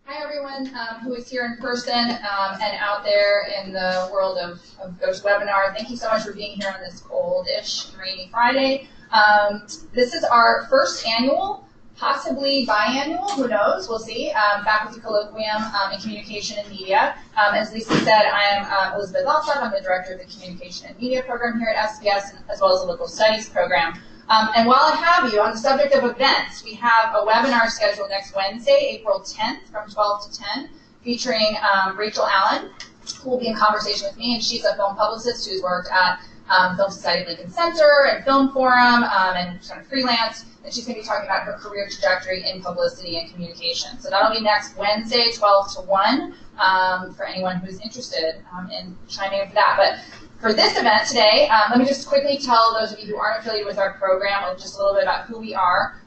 Hi everyone who is here in person and out there in the world of GhostWebinar. Thank you so much for being here on this cold-ish, rainy Friday. This is our first annual, possibly biannual, who knows, we'll see, faculty colloquium in communication and media. As Lisa said, I am Elizabeth Alsop. I'm the director of the communication and media program here at SPS, as well as the local studies program. And while I have you, on the subject of events, we have a webinar scheduled next Wednesday, April 10th from 12 to 10, featuring Rachel Allen, who will be in conversation with me, and she's a film publicist who's worked at Film Society Lincoln Center and Film Forum and sort of freelance, and she's going to be talking about her career trajectory in publicity and communication. So that'll be next Wednesday, 12 to 1, for anyone who's interested in chiming in for that. But for this event today, let me just quickly tell those of you who aren't affiliated with our program just a little bit about who we are.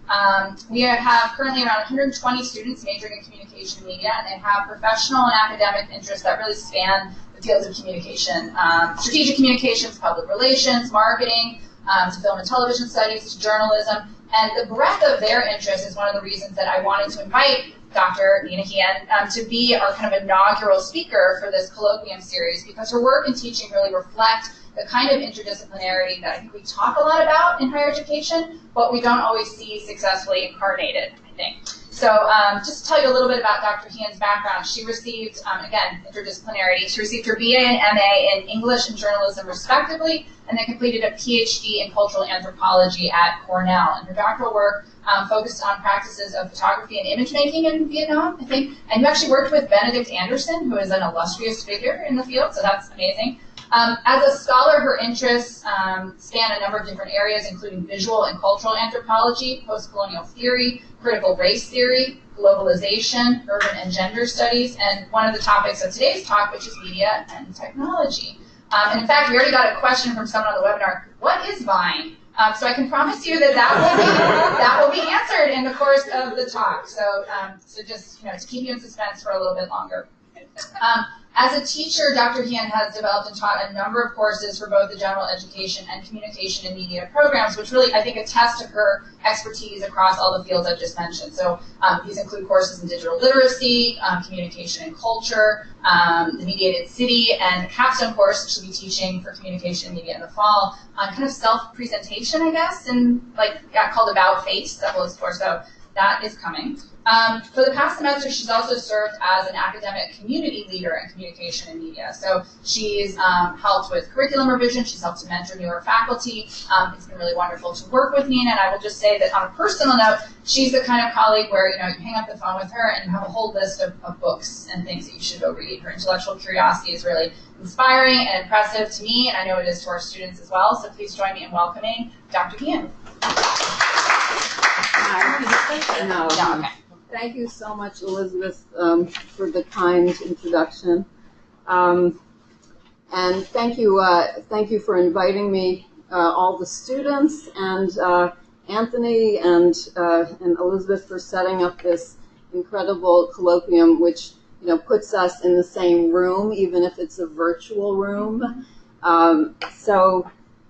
We have currently around 120 students majoring in communication and media, and they have professional and academic interests that really span the fields of communication. Strategic communications, public relations, marketing, to film and television studies, to journalism. And the breadth of their interest is one of the reasons that I wanted to invite Dr. Hien to be our kind of inaugural speaker for this colloquium series, because her work and teaching really reflect the kind of interdisciplinarity that I think we talk a lot about in higher education, but we don't always see successfully incarnated, I think. So just to tell you a little bit about Dr. Hien's background, she received, again, interdisciplinarity, she received her BA and MA in English and journalism respectively, and then completed a PhD in cultural anthropology at Cornell. And her doctoral work focused on practices of photography and image making in Vietnam, I think. And you actually worked with Benedict Anderson, who is an illustrious figure in the field, so that's amazing. As a scholar, her interests span a number of different areas, including visual and cultural anthropology, post-colonial theory, critical race theory, globalization, urban and gender studies, and one of the topics of today's talk, which is media and technology. And in fact, we already got a question from someone on the webinar, what is Vine? So I can promise you that that will be answered in the course of the talk. So, so just to keep you in suspense for a little bit longer. As a teacher, Dr. Hien has developed and taught a number of courses for both the general education and communication and media programs, which really, I think, attest to her expertise across all the fields I've just mentioned. So these include courses in digital literacy, communication and culture, the mediated city, and the capstone course she'll be teaching for communication and media in the fall on kind of self-presentation, I guess, and got called About Face, that was course, so that is coming. For the past semester, she's also served as an academic community leader in communication and media. So she's helped with curriculum revision. She's helped to mentor newer faculty. It's been really wonderful to work with Nina. And I will just say that on a personal note, she's the kind of colleague where you hang up the phone with her and you have a whole list of books and things that you should go read. Her intellectual curiosity is really inspiring and impressive to me, and I know it is to our students as well. So please join me in welcoming Dr. Hien. No, okay. Thank you so much, Elizabeth, for the kind introduction, and thank you for inviting me, all the students, and Anthony and Elizabeth for setting up this incredible colloquium, which puts us in the same room, even if it's a virtual room. So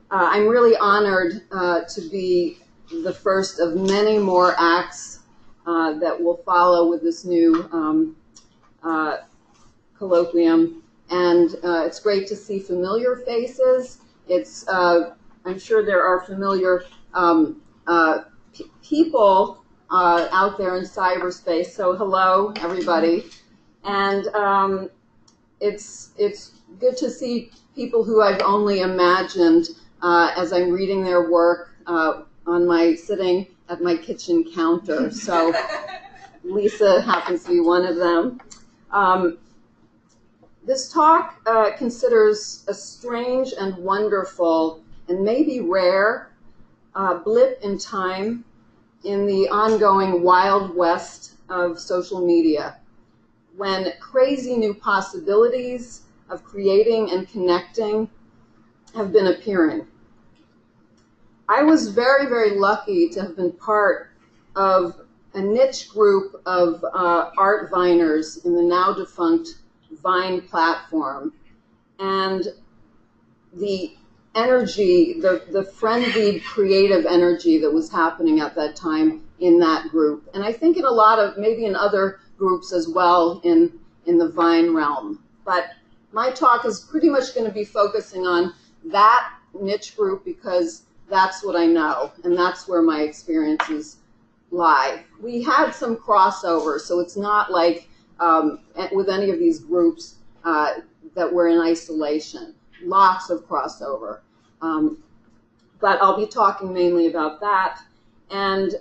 I'm really honored to be the first of many more acts that will follow with this new colloquium, and it's great to see familiar faces. It's I'm sure there are familiar people out there in cyberspace. So hello, everybody, and it's good to see people who I've only imagined as I'm reading their work sitting at my kitchen counter. So Lisa happens to be one of them. This talk considers a strange and wonderful and maybe rare blip in time in the ongoing Wild West of social media, when crazy new possibilities of creating and connecting have been appearing. I was very, very lucky to have been part of a niche group of art viners in the now defunct Vine platform. And the energy, the frenzied creative energy that was happening at that time in that group. And I think in a lot of, maybe in other groups as well in the Vine realm. But my talk is pretty much going to be focusing on that niche group because that's what I know, and that's where my experiences lie. We had some crossover, so it's not like with any of these groups that we're in isolation. Lots of crossover. But I'll be talking mainly about that. And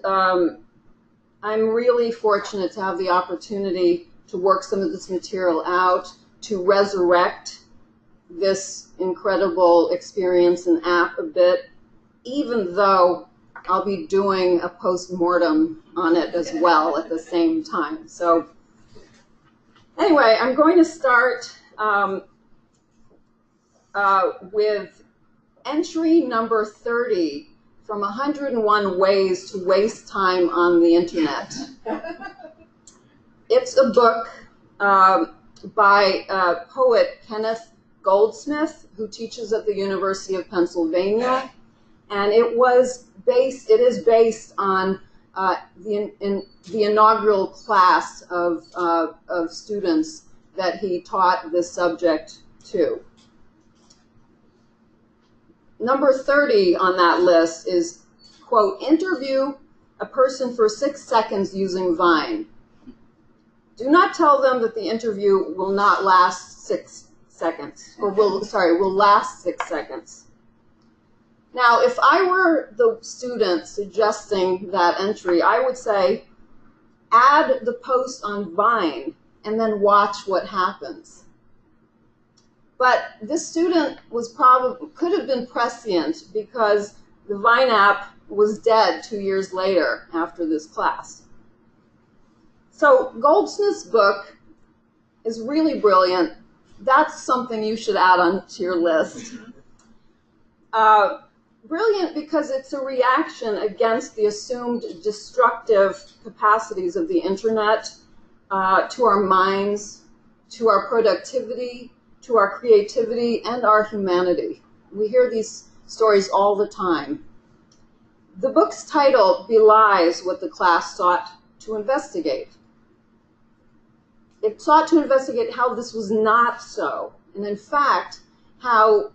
I'm really fortunate to have the opportunity to work some of this material out, to resurrect this incredible experience and app a bit, even though I'll be doing a post-mortem on it as well at the same time. So anyway, I'm going to start with entry number 30 from 101 Ways to Waste Time on the Internet. It's a book by poet Kenneth Goldsmith, who teaches at the University of Pennsylvania, and it is based on the inaugural class of students that he taught this subject to. Number 30 on that list is, quote, interview a person for 6 seconds using Vine. Do not tell them that the interview will not last 6 seconds, or will last 6 seconds. Now, if I were the student suggesting that entry, I would say, add the post on Vine and then watch what happens. But this student could have been prescient because the Vine app was dead 2 years later after this class. So Goldsmith's book is really brilliant. That's something you should add onto your list. Brilliant because it's a reaction against the assumed destructive capacities of the internet to our minds, to our productivity, to our creativity, and our humanity. We hear these stories all the time. The book's title belies what the class sought to investigate. It sought to investigate how this was not so, and in fact, how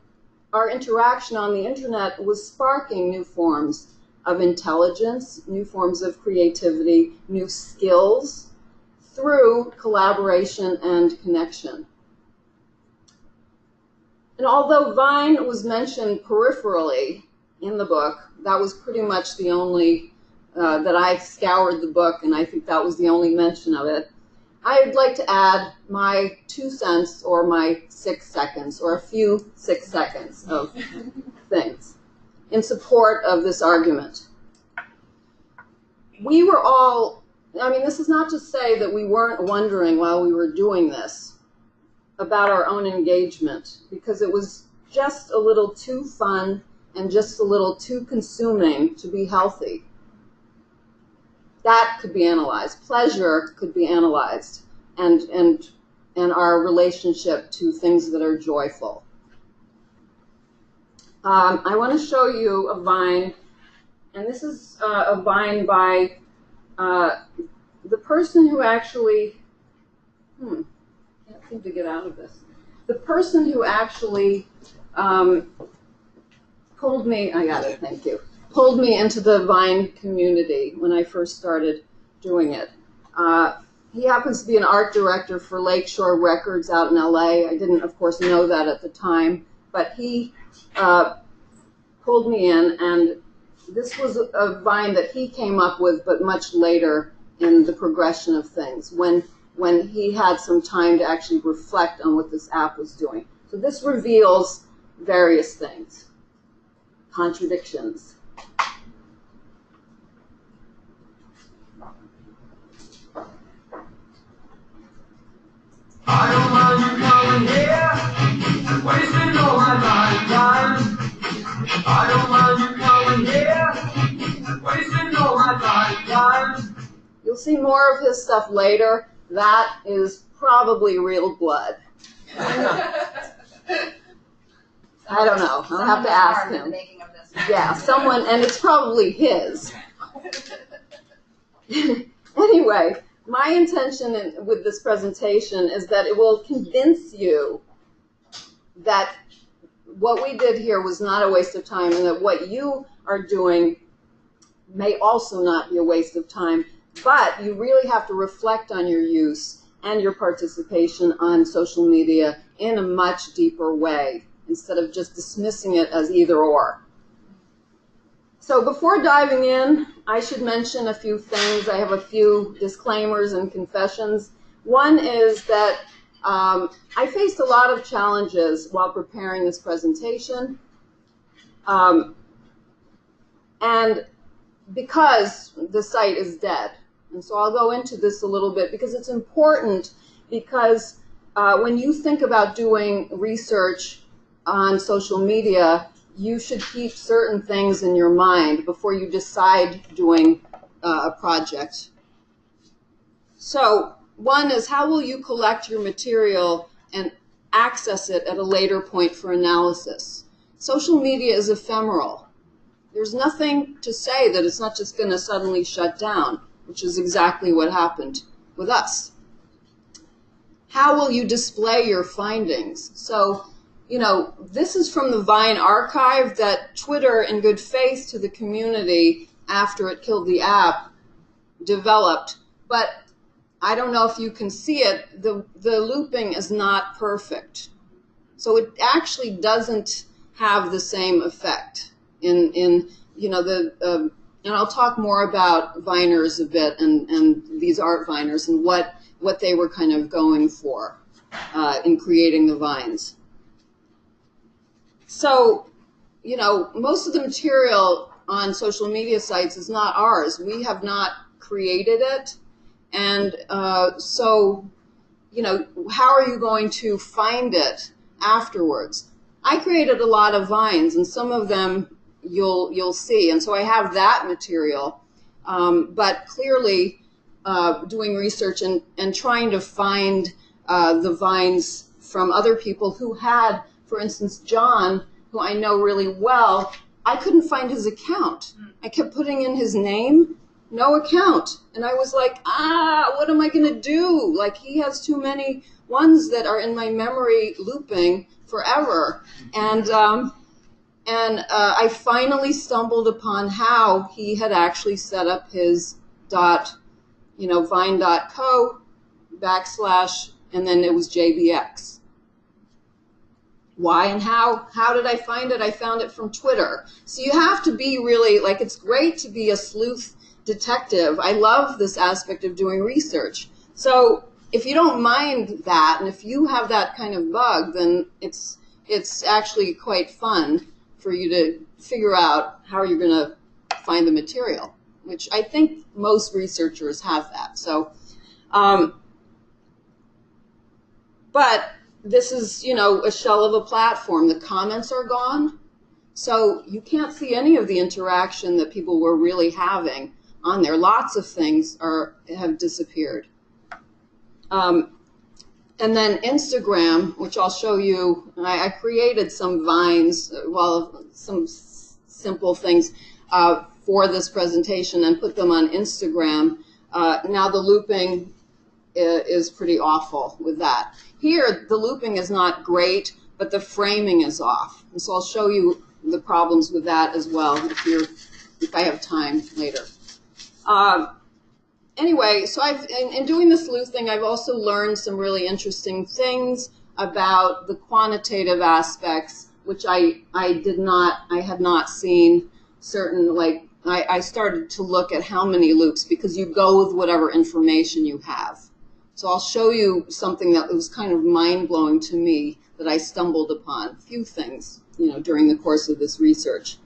our interaction on the internet was sparking new forms of intelligence, new forms of creativity, new skills through collaboration and connection. And although Vine was mentioned peripherally in the book, that was pretty much the only, that I scoured the book, and I think that was the only mention of it. I'd like to add my 2 cents or my 6 seconds or a few 6 seconds of things in support of this argument. We were all, this is not to say that we weren't wondering while we were doing this about our own engagement, because it was just a little too fun and just a little too consuming to be healthy. That could be analyzed. Pleasure could be analyzed, and our relationship to things that are joyful. I want to show you a Vine, and this is a Vine by the person who actually, can't seem to get out of this. The person who actually pulled me, I got it, thank you, pulled me into the Vine community when I first started doing it. He happens to be an art director for Lakeshore Records out in LA. I didn't, of course, know that at the time, but he pulled me in, and this was a Vine that he came up with, but much later in the progression of things, when he had some time to actually reflect on what this app was doing. So this reveals various things, contradictions. I don't mind you coming here and wasting all my time. I don't mind you coming here and wasting all my time. You'll see more of his stuff later. That is probably real blood. I don't know. I'll have to ask him. Yeah, someone, and it's probably his. Anyway, my intention with this presentation is that it will convince you that what we did here was not a waste of time, and that what you are doing may also not be a waste of time, but you really have to reflect on your use and your participation on social media in a much deeper way, instead of just dismissing it as either or. So before diving in, I should mention a few things. I have a few disclaimers and confessions. One is that I faced a lot of challenges while preparing this presentation. And because the site is dead. And so I'll go into this a little bit because it's important, because when you think about doing research on social media, you should keep certain things in your mind before you decide doing a project. So one is, how will you collect your material and access it at a later point for analysis? Social media is ephemeral. There's nothing to say that it's not just going to suddenly shut down, which is exactly what happened with us. How will you display your findings? So, you know, this is from the Vine archive that Twitter, in good faith to the community after it killed the app, developed. But I don't know if you can see it, the looping is not perfect. So it actually doesn't have the same effect in you know, and I'll talk more about Viners a bit, and these art Viners and what they were kind of going for in creating the vines. So, you know, most of the material on social media sites is not ours. We have not created it. And so, you know, how are you going to find it afterwards? I created a lot of vines, and some of them you'll see. And so I have that material. But clearly, doing research and trying to find the vines from other people who had, for instance, John, who I know really well, I couldn't find his account. I kept putting in his name, no account. And I was like, what am I going to do? Like, he has too many ones that are in my memory looping forever. And I finally stumbled upon how he had actually set up his vine.co / and then it was JBX. Why and how? How did I find it? I found it from Twitter. So you have to be really, like, it's great to be a sleuth detective. I love this aspect of doing research. So if you don't mind that, and if you have that kind of bug, then it's actually quite fun for you to figure out how you're going to find the material, which I think most researchers have that. So, but this is, you know, a shell of a platform. The comments are gone, so you can't see any of the interaction that people were really having on there. Lots of things have disappeared. And then Instagram, which I'll show you, I created some vines, some simple things for this presentation and put them on Instagram. Now the looping is pretty awful with that. Here, the looping is not great, but the framing is off. And so I'll show you the problems with that as well if I have time later. Anyway, so in doing this sleuthing, I've also learned some really interesting things about the quantitative aspects, which I had not seen certain, like, I started to look at how many loops, because you go with whatever information you have. So I'll show you something that was kind of mind-blowing to me that I stumbled upon, a few things, you know, during the course of this research.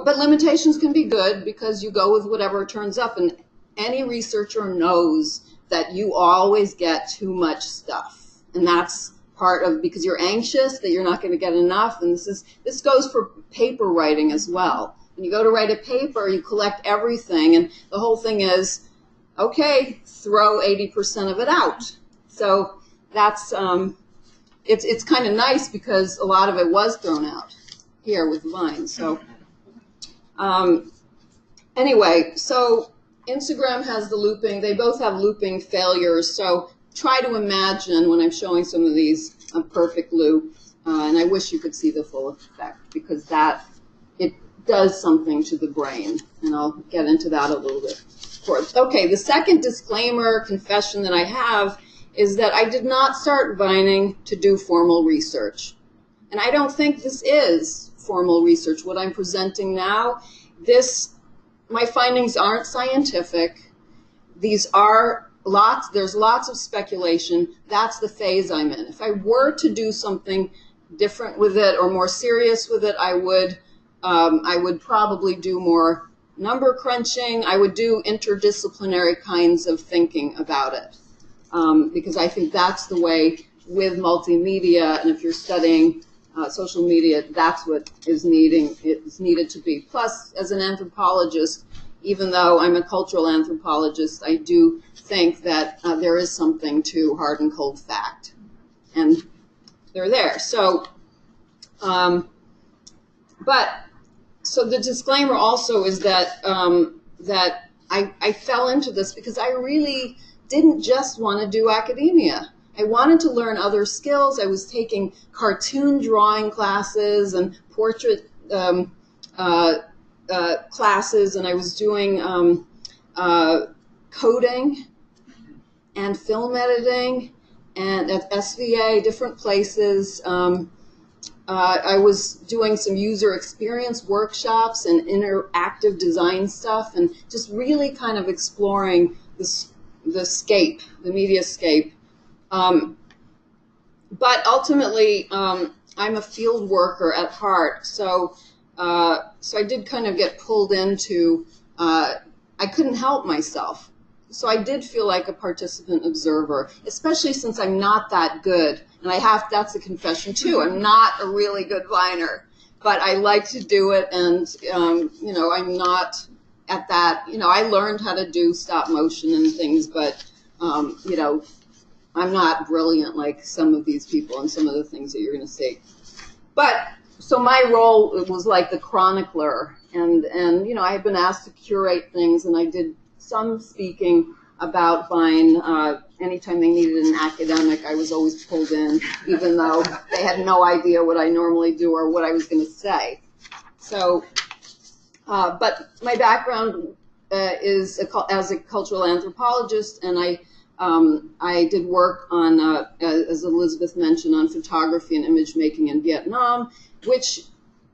But limitations can be good because you go with whatever turns up, and any researcher knows that you always get too much stuff, and that's part of, because you're anxious that you're not going to get enough. And this goes for paper writing as well. When you go to write a paper, you collect everything, and the whole thing is, okay, throw 80% of it out. So that's it's kind of nice because a lot of it was thrown out here with Vine. So Anyway, so Instagram has the looping. They both have looping failures. So try to imagine when I'm showing some of these a perfect loop. And I wish you could see the full effect because it does something to the brain. And I'll get into that a little bit. Okay, the second disclaimer confession that I have is that I did not start Vining to do formal research. And I don't think this is formal research. What I'm presenting now, my findings aren't scientific. There's lots of speculation. That's the phase I'm in. If I were to do something different with it or more serious with it, I would probably do more number crunching. I would do interdisciplinary kinds of thinking about it because I think that's the way with multimedia, and if you're studying social media, that's what is needed to be. Plus, as an anthropologist, even though I'm a cultural anthropologist, I do think that there is something to hard and cold fact, and they're there. So, so the disclaimer also is that that I fell into this because I really didn't just want to do academia. I wanted to learn other skills. I was taking cartoon drawing classes and portrait classes, and I was doing coding and film editing and at SVA, different places. I was doing some user experience workshops and interactive design stuff and just really kind of exploring the media scape. But ultimately, I'm a field worker at heart, so I did kind of get pulled into, I couldn't help myself. So I did feel like a participant observer, especially since I'm not that good. And that's a confession too, I'm not a really good viner, but I like to do it, and I'm not at that, I learned how to do stop motion and things, but I'm not brilliant like some of these people and some of the things that you're going to see. But so my role was like the chronicler, and I had been asked to curate things, and I did some speaking about Vine. Anytime they needed an academic, I was always pulled in, even though they had no idea what I normally do or what I was going to say. So, but my background is as a cultural anthropologist, and I did work on, as Elizabeth mentioned, on photography and image making in Vietnam, which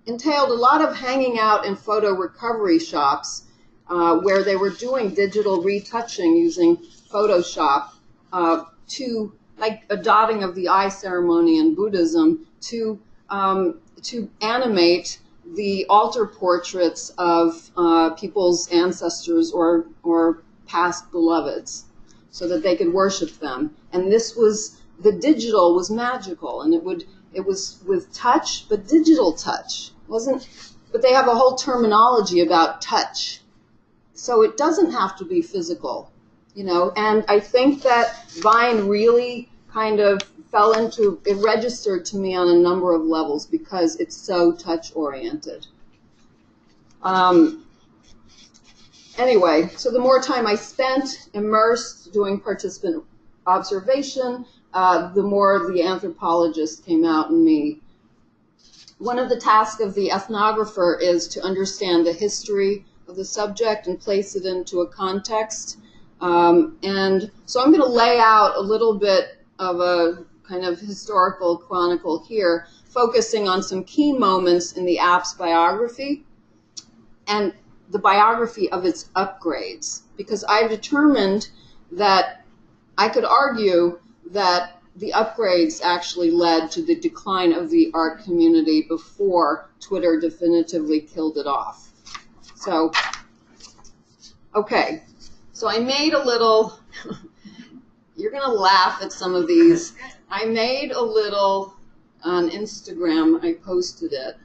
entailed a lot of hanging out in photo recovery shops where they were doing digital retouching using Photoshop to, like a dotting of the eye ceremony in Buddhism, to animate the altar portraits of people's ancestors or past beloveds, so that they could worship them. And the digital was magical, and it was with touch, but digital touch wasn't. But they have a whole terminology about touch, so it doesn't have to be physical, And I think that Vine really kind of it registered to me on a number of levels because it's so touch oriented. Anyway, so the more time I spent immersed doing participant observation, the more the anthropologist came out in me. One of the tasks of the ethnographer is to understand the history of the subject and place it into a context. And so I'm going to lay out a little bit of a kind of historical chronicle here, focusing on some key moments in the app's biography and the biography of its upgrades, because I've determined that I could argue that the upgrades actually led to the decline of the art community before Twitter definitively killed it off. So, okay, so I made a little, you're going to laugh at some of these. I made a little on Instagram, I posted it.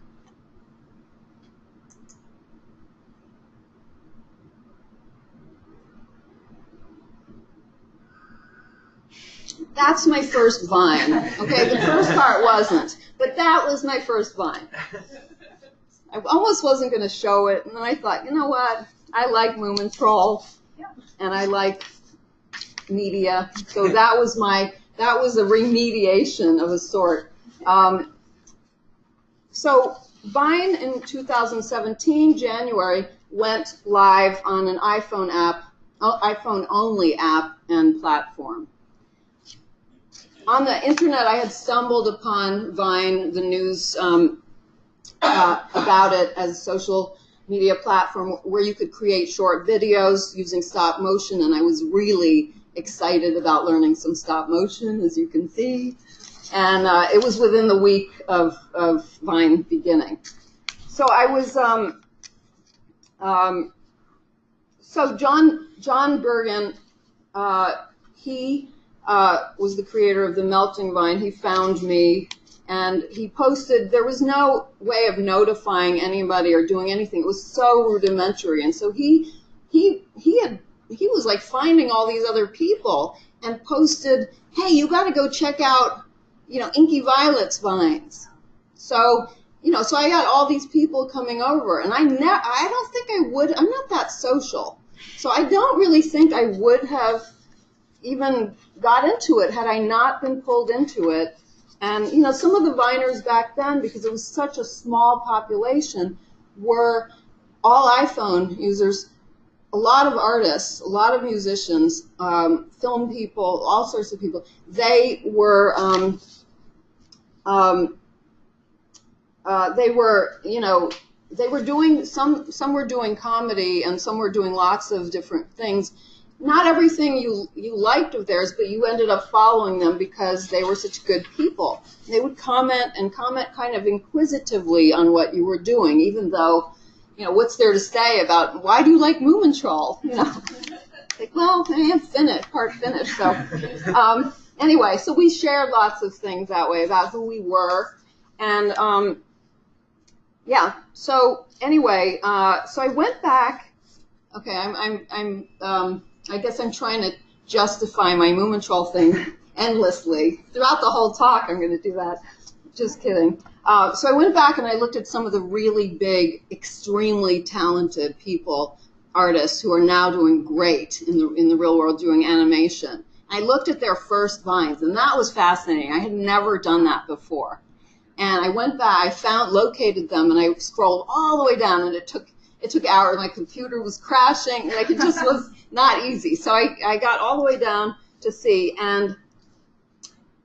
That's my first Vine. Okay, the first part wasn't, but that was my first Vine. I almost wasn't going to show it, and then I thought, you know what? I like Moomintroll, and I like media. So that was a remediation of a sort. So Vine in 2017, January, went live on an iPhone-only app and platform. On the internet, I had stumbled upon Vine, the news about it as a social media platform where you could create short videos using stop motion, and I was really excited about learning some stop motion, as you can see. And it was within the week of Vine beginning. So I was, so John Bergen, he was the creator of the Melting Vine. He found me, and he posted. There was no way of notifying anybody or doing anything. It was so rudimentary, and so he was like finding all these other people and posted, "Hey, you got to go check out, Inky Violet's vines." So, so I got all these people coming over, and I don't think I would. I'm not that social, so I don't really think I would have even got into it had I not been pulled into it. And, some of the Viners back then, because it was such a small population, were all iPhone users, a lot of artists, a lot of musicians, film people, all sorts of people. They were, they were doing, some were doing comedy and some were doing lots of different things. Not everything you liked of theirs, but you ended up following them because they were such good people. They would comment kind of inquisitively on what you were doing, even though, what's there to say about why do you like Moomintroll? Like, well, I am part Finnish. So anyway, so we shared lots of things that way about who we were, and yeah. So anyway, so I went back. Okay, I guess I'm trying to justify my Moomintroll thing endlessly. Throughout the whole talk, I'm going to do that. Just kidding. So I went back and I looked at some of the really big, extremely talented people, artists who are now doing great in the real world doing animation. I looked at their first vines, and that was fascinating. I had never done that before. And I went back, located them, and I scrolled all the way down, and it took hours. My computer was crashing, like it just was not easy. So I got all the way down to see, and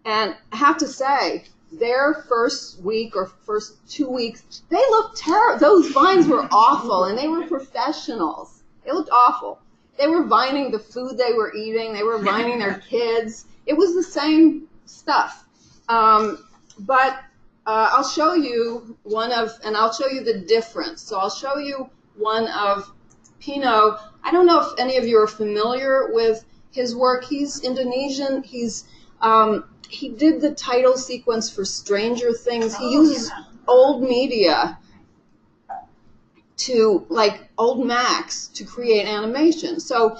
I have to say, their first week or first 2 weeks, they looked terrible. Those vines were awful, and they were professionals. They looked awful. They were vining the food they were eating. They were vining their kids. It was the same stuff. But I'll show you and I'll show you the difference. So I'll show you one of Pino. I don't know if any of you are familiar with his work. He's Indonesian. He did the title sequence for Stranger Things. He uses old media like old Macs to create animation. So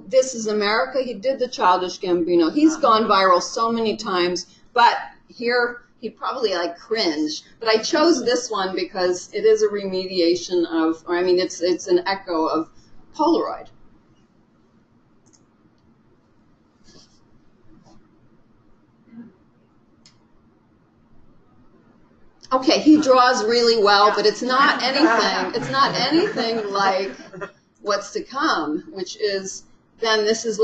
this is America. He did the Childish Gambino. He's gone viral so many times, but here he'd probably cringe. But I chose this one because it is a remediation it's an echo of Polaroid. Okay, he draws really well, but it's not anything like what's to come, which is this is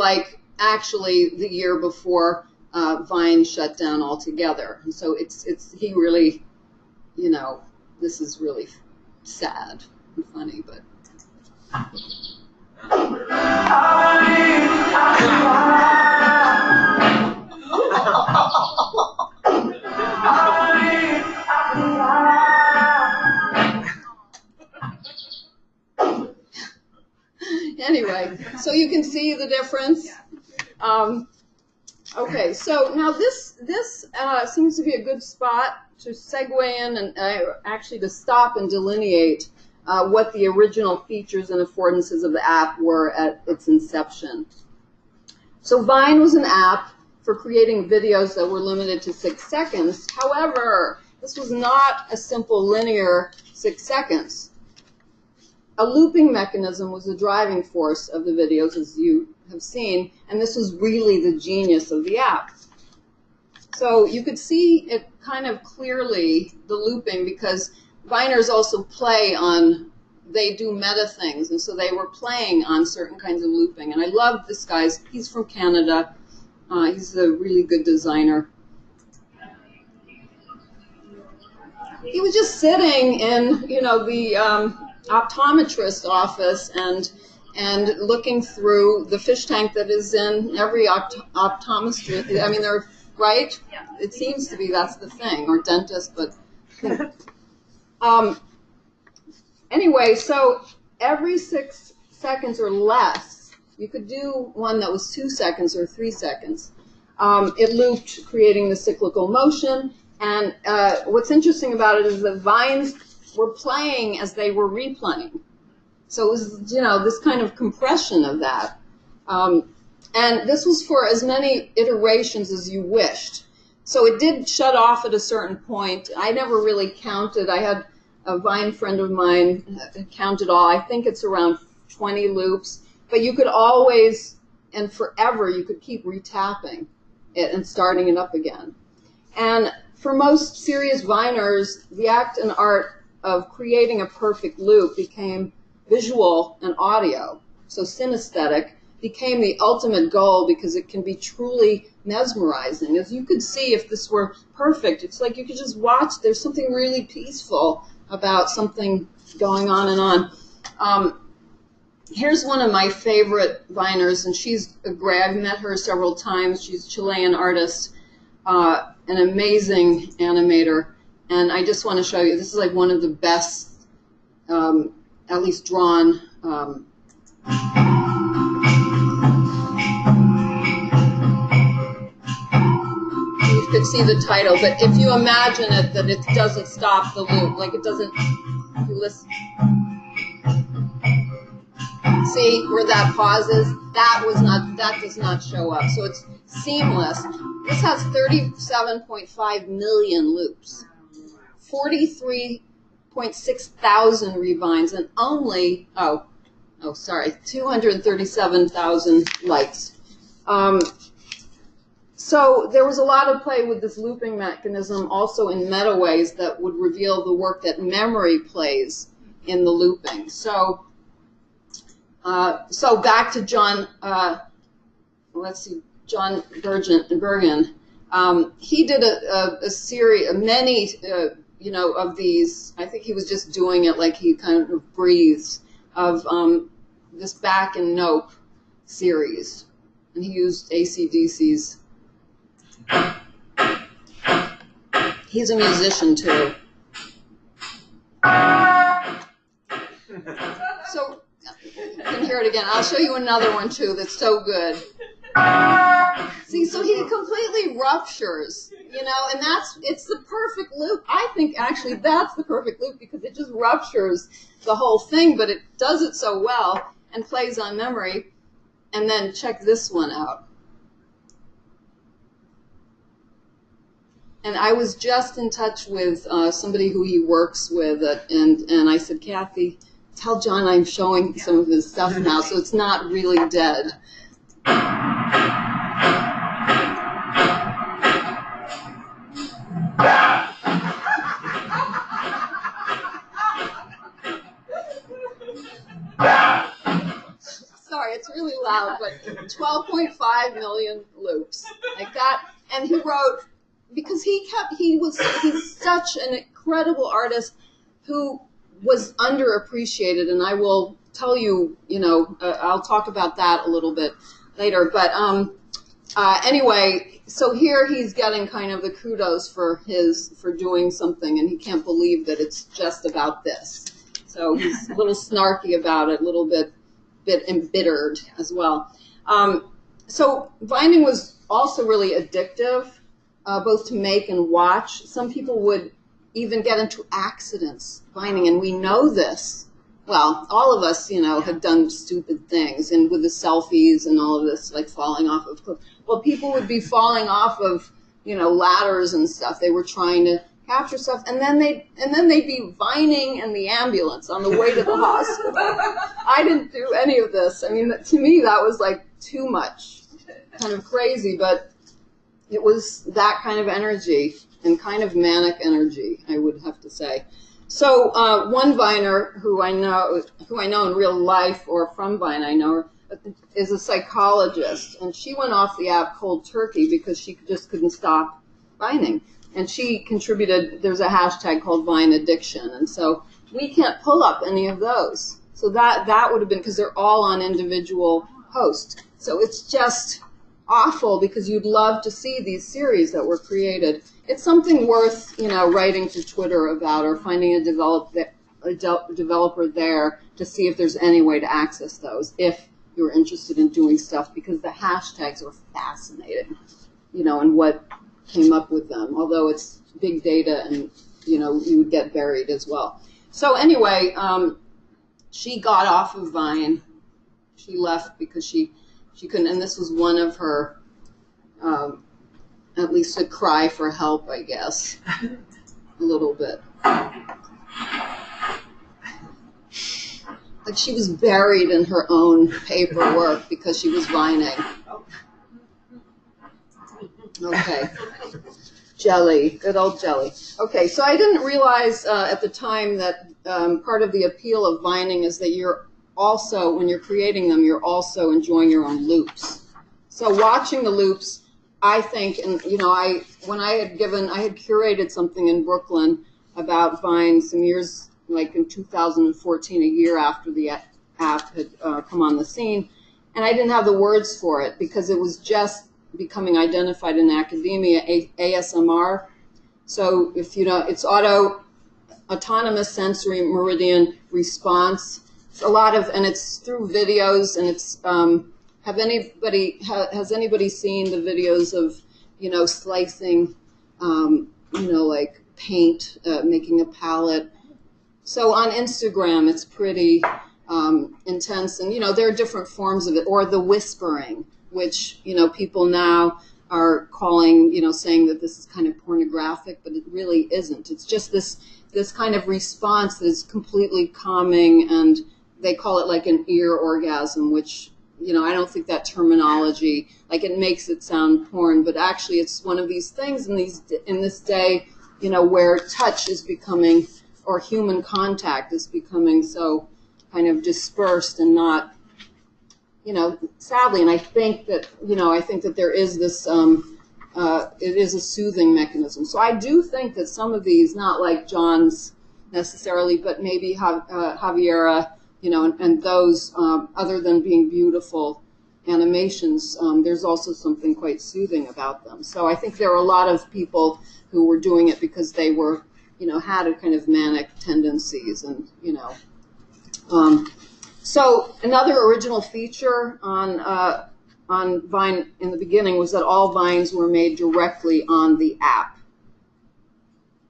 actually the year before Vine shut down altogether. And so he really, this is really sad and funny, but. Anyway, so you can see the difference. Okay, so now this seems to be a good spot to segue in and actually to stop and delineate what the original features and affordances of the app were at its inception. So Vine was an app for creating videos that were limited to 6 seconds. However, this was not a simple linear 6 seconds. a looping mechanism was the driving force of the videos, as you have seen, and this was really the genius of the app. So you could see it kind of clearly, the looping, because Viners also play on, they do meta things, and so they were playing on certain kinds of looping. And I love this guy. He's from Canada. He's a really good designer. He was just sitting in, you know, the optometrist office and looking through the fish tank that is in every optometrist. I mean, they're right. It seems to be that's the thing, or dentist, but. Anyway, so every 6 seconds or less, you could do one that was 2 seconds or 3 seconds. It looped, creating the cyclical motion. And what's interesting about it is that vines were playing as they were replaying. So it was, you know, this kind of compression of that. And this was for as many iterations as you wished. So it did shut off at a certain point. I never really counted. I had a Vine friend of mine counted all. I think it's around 20 loops. But you could always, and forever, you could keep retapping it and starting it up again. And for most serious Viners, the act and art of creating a perfect loop became visual and audio. So synesthetic became the ultimate goal because it can be truly mesmerizing. As you could see, if this were perfect, it's like you could just watch. There's something really peaceful about something going on and on. Here's one of my favorite Viners, and she's a I've met her several times. She's a Chilean artist, an amazing animator, and I just want to show you. This is like one of the best, at least drawn. You could see the title, but if you imagine it, that it doesn't stop the loop, like it doesn't. If you listen. See where that pauses? That does not show up. So it's seamless. This has 37.5 million loops, 43.6 thousand revines, and only 237,000 likes. So there was a lot of play with this looping mechanism, also in meta ways that would reveal the work that memory plays in the looping. So back to John, John Bergen. He did a series, many, of these. I think he was just doing it like he kind of breathes, of this Back and Nope series. And he used AC/DC's. He's a musician too. So you can hear it again. I'll show you another one too that's so good. See, so he completely ruptures, and it's the perfect loop. I think actually that's the perfect loop because it just ruptures the whole thing, but it does it so well and plays on memory. And then check this one out. And I was just in touch with somebody who he works with, and I said, Kathy, tell John I'm showing some of his stuff now, so it's not really dead. Sorry, it's really loud, but 12.5 million loops like that. And he wrote, because he's such an incredible artist who was underappreciated, and I will tell you, I'll talk about that a little bit later. But anyway, so here he's getting kind of the kudos for doing something, and he can't believe that it's just about this. So he's a little snarky about it, a little bit embittered as well. So vining was also really addictive, both to make and watch. Some people would even get into accidents vining, and we know this. Well, all of us, had done stupid things, and with the selfies and all of this, like falling off of cliffs. Well, people would be falling off of, ladders and stuff. They were trying to capture stuff, and then they'd be vining in the ambulance on the way to the hospital. I didn't do any of this. I mean, to me, that was like too much, kind of crazy, but it was that kind of energy and kind of manic energy, I would have to say. So one Viner who I know in real life, or from Vine I know her, is a psychologist, and she went off the app cold turkey because she just couldn't stop vining. And she contributed, there's a hashtag called Vine Addiction, and so we can't pull up any of those. So that would have been, because they're all on individual posts. So it's just awful, because you'd love to see these series that were created. It's something worth, writing to Twitter about, or finding a developer there to see if there's any way to access those, if you're interested in doing stuff, because the hashtags are fascinating, and what came up with them, although it's big data and, you would get buried as well. So anyway, she got off of Vine. She left because she couldn't, and this was one of her, at least a cry for help, I guess, a little bit. Like she was buried in her own paperwork because she was vining. Okay. Jelly, good old jelly. Okay, so I didn't realize at the time that part of the appeal of vining is that you're also, when you're creating them, you're also enjoying your own loops. So watching the loops, I think, and I had curated something in Brooklyn about Vine some years, like in 2014, a year after the app had come on the scene, and I didn't have the words for it because it was just becoming identified in academia, ASMR. So if it's autonomous sensory meridian response. It's a lot of, and it's through videos, and it's has anybody seen the videos of slicing like paint, making a palette? So on Instagram it's pretty intense, and there are different forms of it, or the whispering, which people now are calling, saying that this is kind of pornographic, but it really isn't. It's just this kind of response that is completely calming, and they call it like an ear orgasm, which I don't think that terminology, like, it makes it sound porn, but actually it's one of these things in this day, where touch is becoming, or human contact is becoming so kind of dispersed and not, sadly. And I think that, there is this, it is a soothing mechanism. So I do think that some of these, not like John's necessarily, but maybe Javiera, and those, other than being beautiful animations, there's also something quite soothing about them. So I think there are a lot of people who were doing it because they were, had a kind of manic tendencies, and, so another original feature on Vine in the beginning was that all vines were made directly on the app,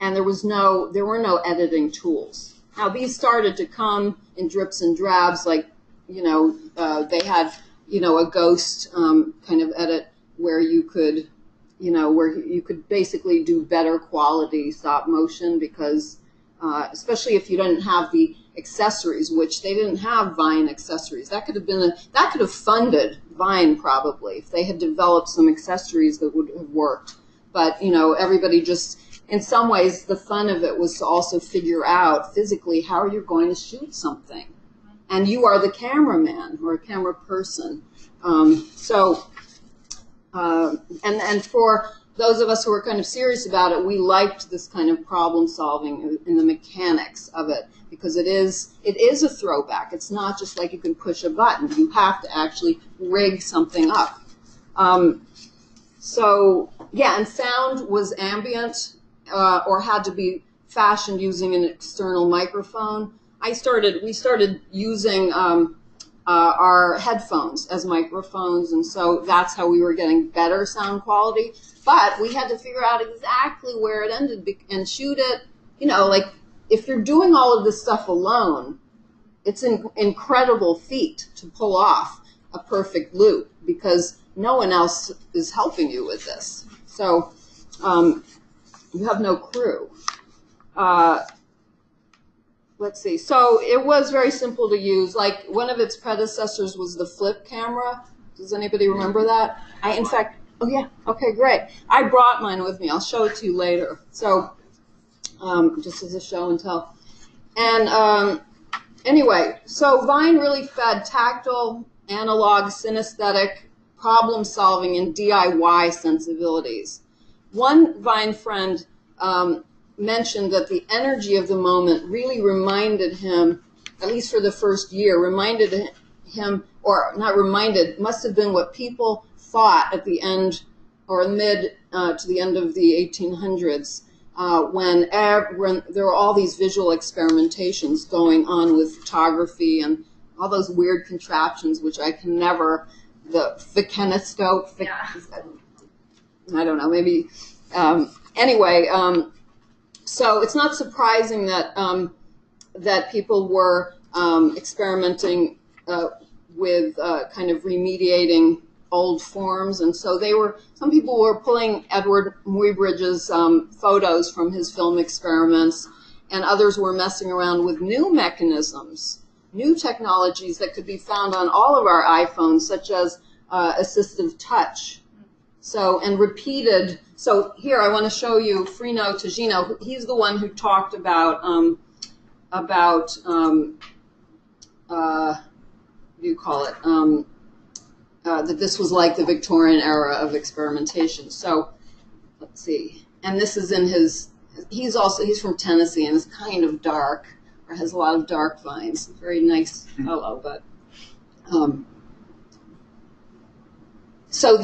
and there were no editing tools. Now these started to come in drips and drabs, like they had a ghost kind of edit where you could basically do better quality stop motion, because especially if you didn't have the accessories, which they didn't have Vine accessories. That could have funded Vine probably if they had developed some accessories that would have worked. But everybody just, in some ways, the fun of it was to also figure out physically how you're going to shoot something, and you are the cameraman or a camera person. And for those of us who were kind of serious about it, we liked this kind of problem solving in the mechanics of it, because it is a throwback. It's not just like you can push a button. You have to actually rig something up. So yeah, and sound was ambient, or had to be fashioned using an external microphone. We started using our headphones as microphones, and so that's how we were getting better sound quality. But we had to figure out exactly where it ended and shoot it. Like, if you're doing all of this stuff alone, it's an incredible feat to pull off a perfect loop, because no one else is helping you with this. So you have no crew. Let's see. So it was very simple to use. Like one of its predecessors was the flip camera. Does anybody remember that? In fact, oh yeah, okay, great. I brought mine with me. I'll show it to you later. So just as a show and tell. And anyway, so Vine really fed tactile, analog, synesthetic, problem solving, and DIY sensibilities. One Vine friend mentioned that the energy of the moment really reminded him, at least for the first year, reminded him, or not reminded, must have been what people thought at the end or mid to the end of the 1800s when there were all these visual experimentations going on with photography and all those weird contraptions, which I can never, the kinescope, I don't know, maybe, anyway, so it's not surprising that that people were experimenting with kind of remediating old forms, and so some people were pulling Edward Muybridge's photos from his film experiments, and others were messing around with new mechanisms, new technologies that could be found on all of our iPhones, such as assistive touch. So, and repeated, so here I want to show you Frino Tagino. He's the one who talked about what do you call it, that this was like the Victorian era of experimentation. So, let's see, and this is in he's from Tennessee, and is kind of dark, or has a lot of dark vines. Very nice fellow, but, so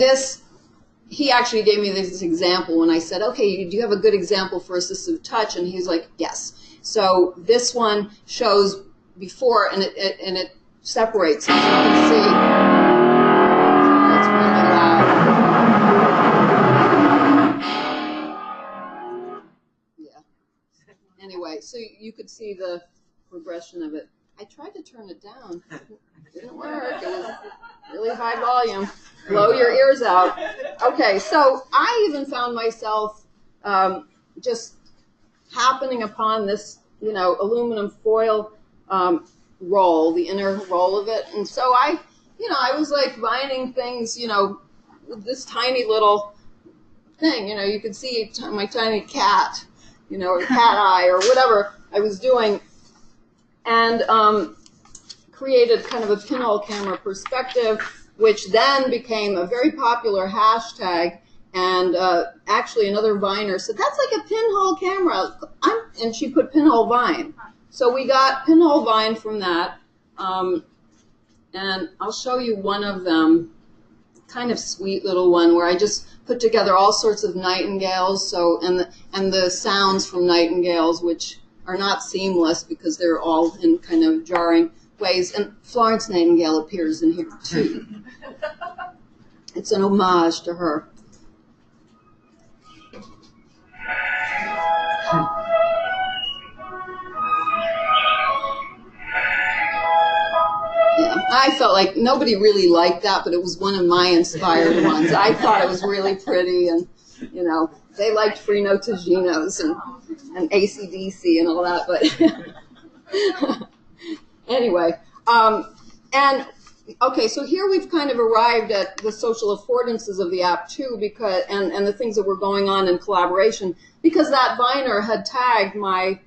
he actually gave me this example when I said, okay, do you have a good example for assistive touch? And he's like, yes. So this one shows before, and it separates, as you can see. It's really loud. Yeah. Anyway, so you could see the progression of it. I tried to turn it down. It didn't work. It was really high volume. Blow your ears out. Okay, so I even found myself just happening upon this, aluminum foil roll, the inner roll of it. And so I was like vining things, with this tiny little thing, you could see my tiny cat, or cat eye or whatever I was doing, and created kind of a pinhole camera perspective, which then became a very popular hashtag. And actually another Viner said, that's like a pinhole camera. And she put pinhole Vine. So we got pinhole Vine from that. And I'll show you one of them, kind of sweet little one, where I just put together all sorts of nightingales, so and the sounds from nightingales, which are not seamless because they're all in kind of jarring ways. And Florence Nightingale appears in here too. It's an homage to her. Yeah, I felt like nobody really liked that, but it was one of my inspired ones. I thought it was really pretty, and they liked Frino Tagino's and AC/DC and all that, but anyway, and okay, so here we've kind of arrived at the social affordances of the app too, because and the things that were going on in collaboration, because that Viner had tagged my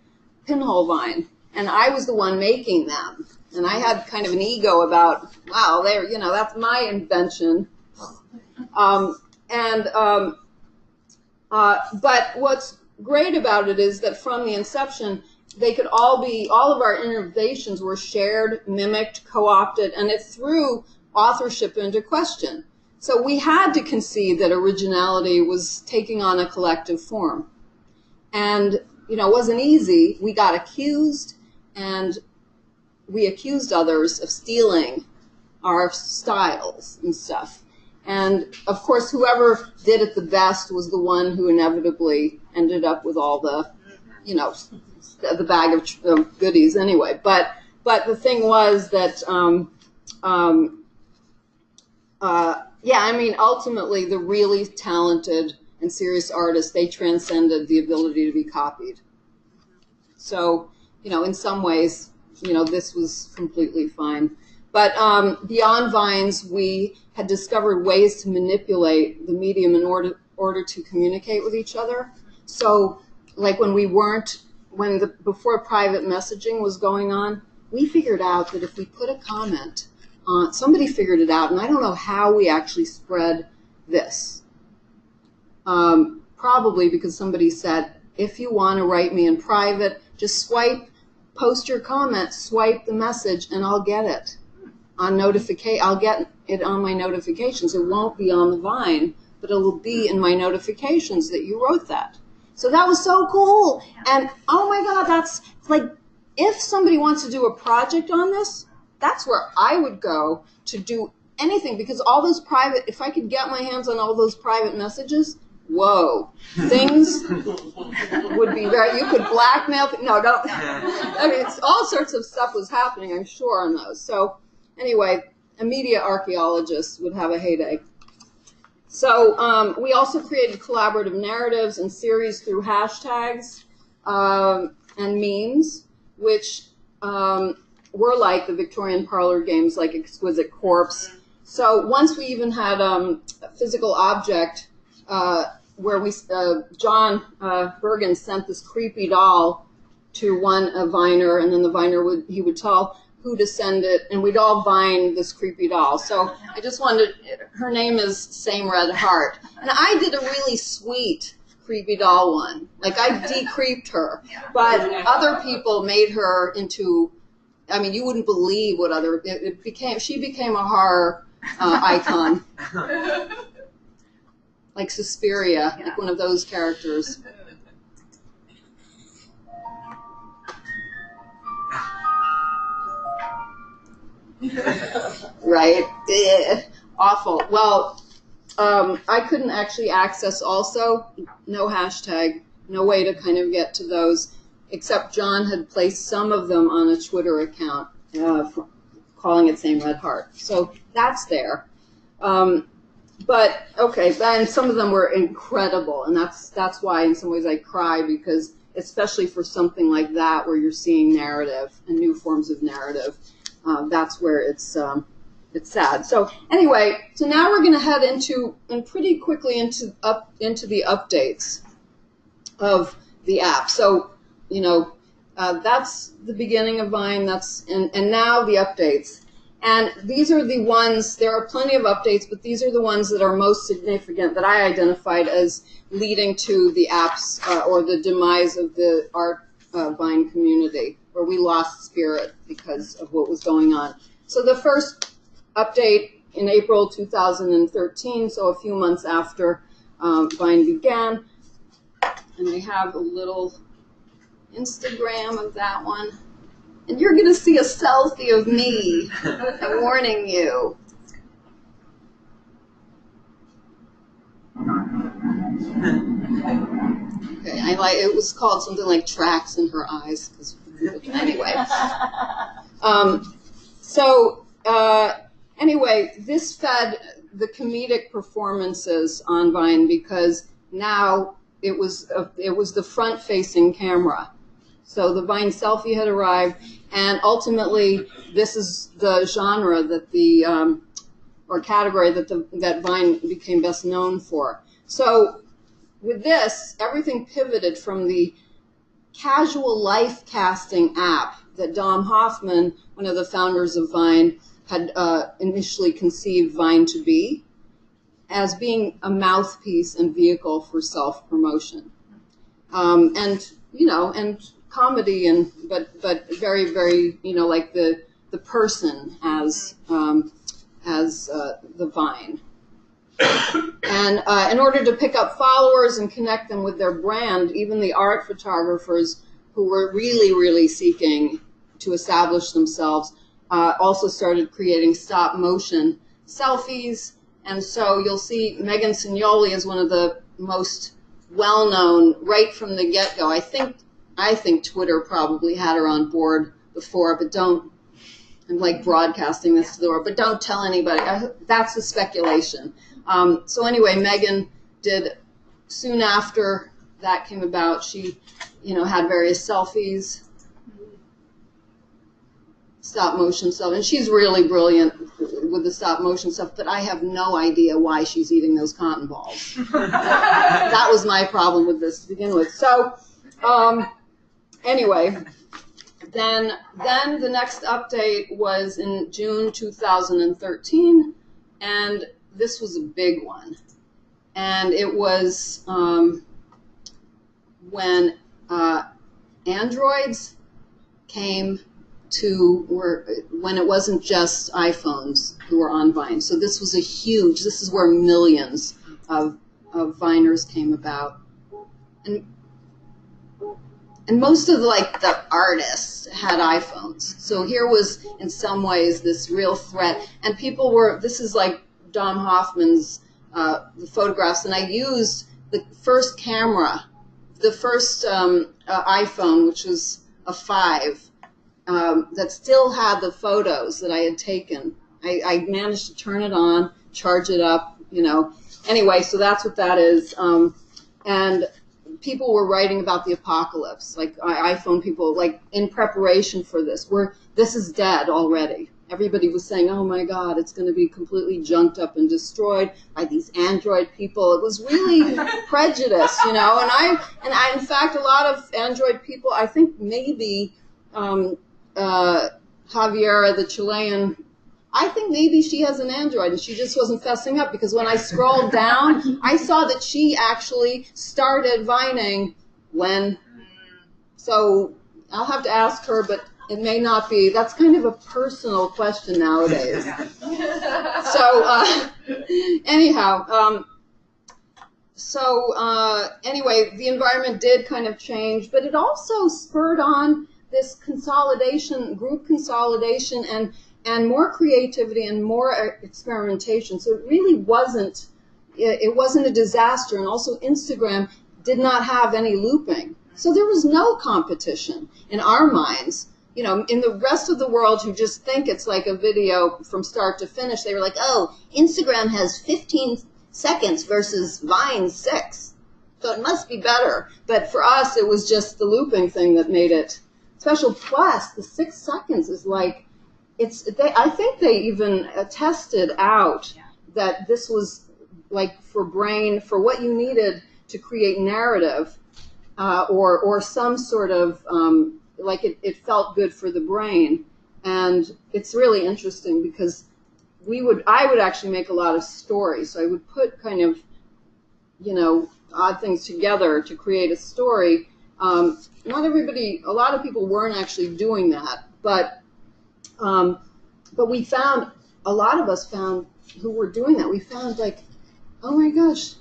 pinhole Vine, and I was the one making them, and I had kind of an ego about, wow, that's my invention, but what's great about it is that from the inception, they could all of our innovations were shared, mimicked, co-opted, and it threw authorship into question. So we had to concede that originality was taking on a collective form. And, it wasn't easy. We got accused, and we accused others of stealing our styles and stuff. And, of course, whoever did it the best was the one who inevitably ended up with all the, the bag of goodies anyway. But the thing was that, ultimately the really talented and serious artists, they transcended the ability to be copied. So, in some ways, this was completely fine. But beyond Vines, we had discovered ways to manipulate the medium in order to communicate with each other. So, like before private messaging was going on, we figured out that if we put a comment on, somebody figured it out, and I don't know how we actually spread this. Probably because somebody said, if you want to write me in private, just post your comment, swipe the message, and I'll get it on I'll get it on my notifications. It won't be on the Vine, but it will be in my notifications that you wrote that. So that was so cool. And oh my God, that's like, if somebody wants to do a project on this, that's where I would go to do anything, because all those if I could get my hands on all those private messages, whoa, things would be you could blackmail, no, don't. I mean, all sorts of stuff was happening, I'm sure, on those. So anyway, a media archaeologist would have a heyday. So we also created collaborative narratives and series through hashtags and memes, which were like the Victorian parlor games, like Exquisite Corpse. So once we even had a physical object where John Bergen sent this creepy doll to a Viner, and then the Viner would tell who to send it, and we'd all Vine this creepy doll. So I just her name is Same Red Heart. And I did a really sweet creepy doll one. Like, I decreeped her. But other people made her into, I mean, you wouldn't believe what she became a horror icon. Like Suspiria, like one of those characters. Right? Awful. Well, I couldn't actually access also, no hashtag, no way to kind of get to those, except John had placed some of them on a Twitter account, calling it Same Red Heart. So that's there. But, okay, and some of them were incredible, and that's why in some ways I cry, because especially for something like that where you're seeing narrative and new forms of narrative, that's where it's sad. So anyway, so now we're going to head pretty quickly into the updates of the app. So, that's the beginning of Vine. And now the updates. And these are the ones, there are plenty of updates, but these are the ones that are most significant that I identified as leading to the app's or the demise of the art Vine community, where we lost spirit because of what was going on. So the first update in April 2013, so a few months after Vine began, and I have a little Instagram of that one. And you're going to see a selfie of me. I'm warning you. Okay, it was called something like Tracks in Her Eyes. Anyway. Anyway, this fed the comedic performances on Vine, because now it was the front-facing camera. So the Vine Selfie had arrived, and ultimately this is the genre that or category that Vine became best known for. So with this, everything pivoted from the casual life casting app that Dom Hoffman, one of the founders of Vine, had initially conceived Vine to be, as being a mouthpiece and vehicle for self-promotion. And comedy, but very, very, like the person as the Vine. And in order to pick up followers and connect them with their brand, even the art photographers who were really, really seeking to establish themselves also started creating stop motion selfies. And so you'll see Megan Signoli is one of the most well-known right from the get-go. I think Twitter probably had her on board before, but I'm like broadcasting this to the world, but don't tell anybody. That's the speculation. So anyway, Megan did soon after that came about, she, had various selfies, stop motion stuff, and she's really brilliant with the stop motion stuff, but I have no idea why she's eating those cotton balls. That was my problem with this to begin with. So, anyway, then the next update was in June 2013, and this was a big one. And it was when Androids came when it wasn't just iPhones who were on Vine. So this was this is where millions of Viners came about. And most of the artists had iPhones. So here was, in some ways, this real threat. And this is like Dom Hoffman's the photographs, and I used the first camera, the first iPhone, which was a 5, that still had the photos that I had taken. I managed to turn it on, charge it up, Anyway, so that's what that is. And people were writing about the apocalypse, like iPhone people, like in preparation for this. This is dead already. Everybody was saying, oh my God, it's going to be completely junked up and destroyed by these Android people. It was really prejudice, And I, in fact, a lot of Android people, I think maybe Javiera, the Chilean, I think maybe she has an Android and she just wasn't fessing up, because when I scrolled down, I saw that she actually started Vining when. So I'll have to ask her, but it may not be. That's kind of a personal question nowadays. So anyhow, anyway, the environment did kind of change, but it also spurred on this consolidation, group consolidation, and more creativity and more experimentation. So it really wasn't a disaster. And also Instagram did not have any looping. So there was no competition in our minds. In the rest of the world who just think it's like a video from start to finish, they were like, oh, Instagram has 15 seconds versus Vine 6. So it must be better. But for us, it was just the looping thing that made it special. Plus, the 6 seconds is like, I think they even tested out that this was like for what you needed to create narrative, or some sort of, it felt good for the brain. And it's really interesting because I would actually make a lot of stories. So I would put kind of, odd things together to create a story. Not everybody, a lot of people weren't actually doing that, but we found, a lot of us found who were doing that. We found like, oh my gosh,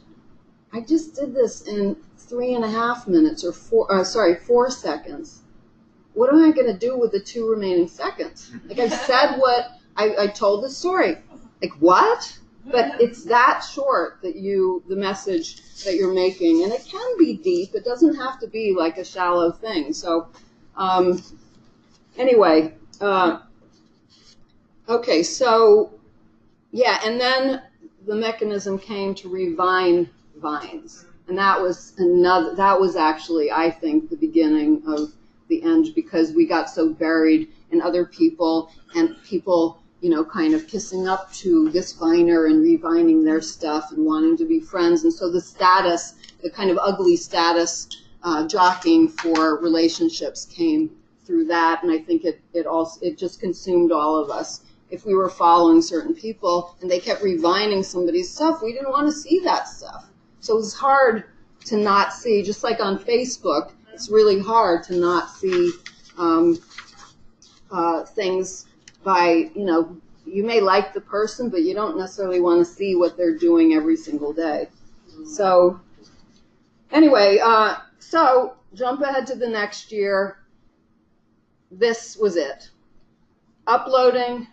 I just did this in 3.5 minutes or 4 seconds. What am I going to do with the 2 remaining seconds? Like I said I told the story. Like what? But it's that short that the message that you're making, and it can be deep. It doesn't have to be like a shallow thing. So, anyway, okay, so, yeah, and then the mechanism came to revine vines. And that was actually, I think, the beginning of the end, because we got so buried in other people, and people, kind of kissing up to this viner and revining their stuff and wanting to be friends. And so the kind of ugly status jockeying for relationships came through that. And I think it just consumed all of us. If we were following certain people and they kept revining somebody's stuff, we didn't want to see that stuff. So it was hard to not see, just like on Facebook, it's really hard to not see things by, you may like the person, but you don't necessarily want to see what they're doing every single day. So anyway, so jump ahead to the next year. This was it. Uploading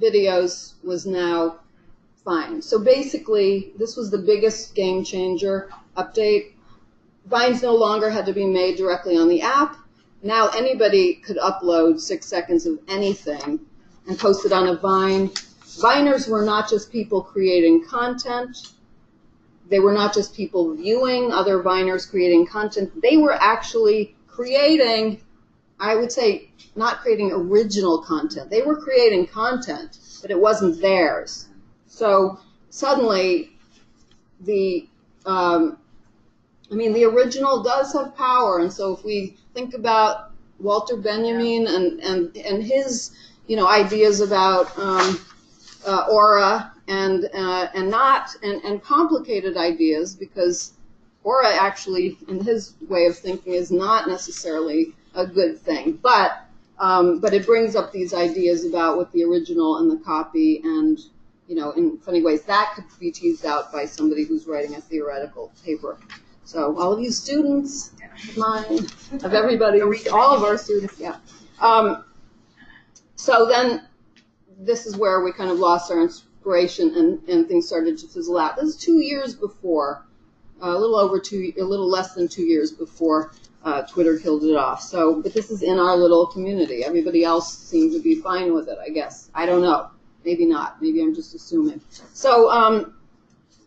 videos was now fine. So basically, this was the biggest game changer update. Vines no longer had to be made directly on the app. Now anybody could upload 6 seconds of anything and post it on a Vine. Viners were not just people creating content, they were not just people viewing other Viners creating content. They were actually creating, I would say, not creating original content. They were creating content, but it wasn't theirs. So suddenly, the original does have power. And so if we think about Walter Benjamin and his, ideas about aura and complicated ideas, because aura actually, in his way of thinking, is not necessarily a good thing, but it brings up these ideas about what the original and the copy, and in funny ways that could be teased out by somebody who's writing a theoretical paper. So all of you students of mine, of everybody, all of our students, yeah. So then this is where we kind of lost our inspiration and things started to fizzle out. This is 2 years before, a little less than 2 years before Twitter killed it off. So, but this is in our little community. Everybody else seemed to be fine with it, I guess. I don't know. Maybe not. Maybe I'm just assuming. So,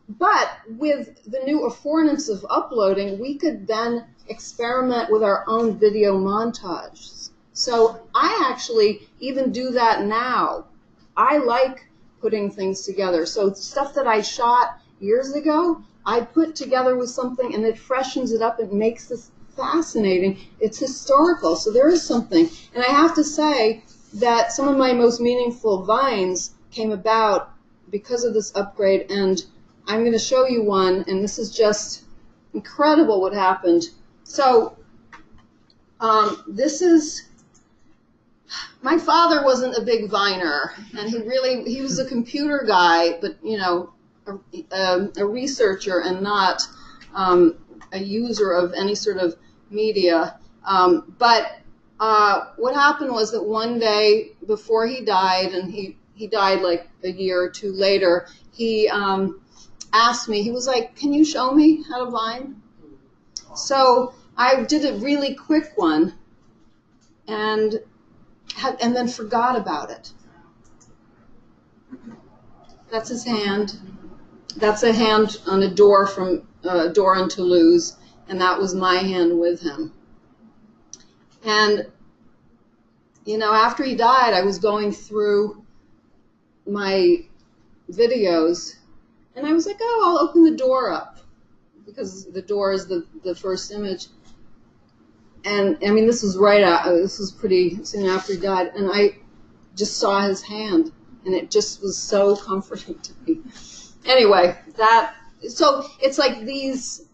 but with the new affordance of uploading, we could then experiment with our own video montages. So I actually even do that now. I like putting things together. So stuff that I shot years ago, I put together with something and it freshens it up and makes this fascinating. It's historical, so there is something. And I have to say that some of my most meaningful vines came about because of this upgrade, and I'm going to show you one, and this is just incredible what happened. So this is, my father wasn't a big Viner, and he was a computer guy, but a researcher and not a user of any sort of media. But what happened was that one day before he died, and he died like a year or two later, he asked me, he was like, "Can you show me how to Vine?" So I did a really quick one and then forgot about it. That's his hand. That's a hand on a door from a door in Toulouse, and that was my hand with him. And after he died, I was going through my videos, and I was like, oh, I'll open the door up, because the door is the first image. And I mean, this was this was pretty soon after he died, and I just saw his hand, and it just was so comforting to me. Anyway, so it's like this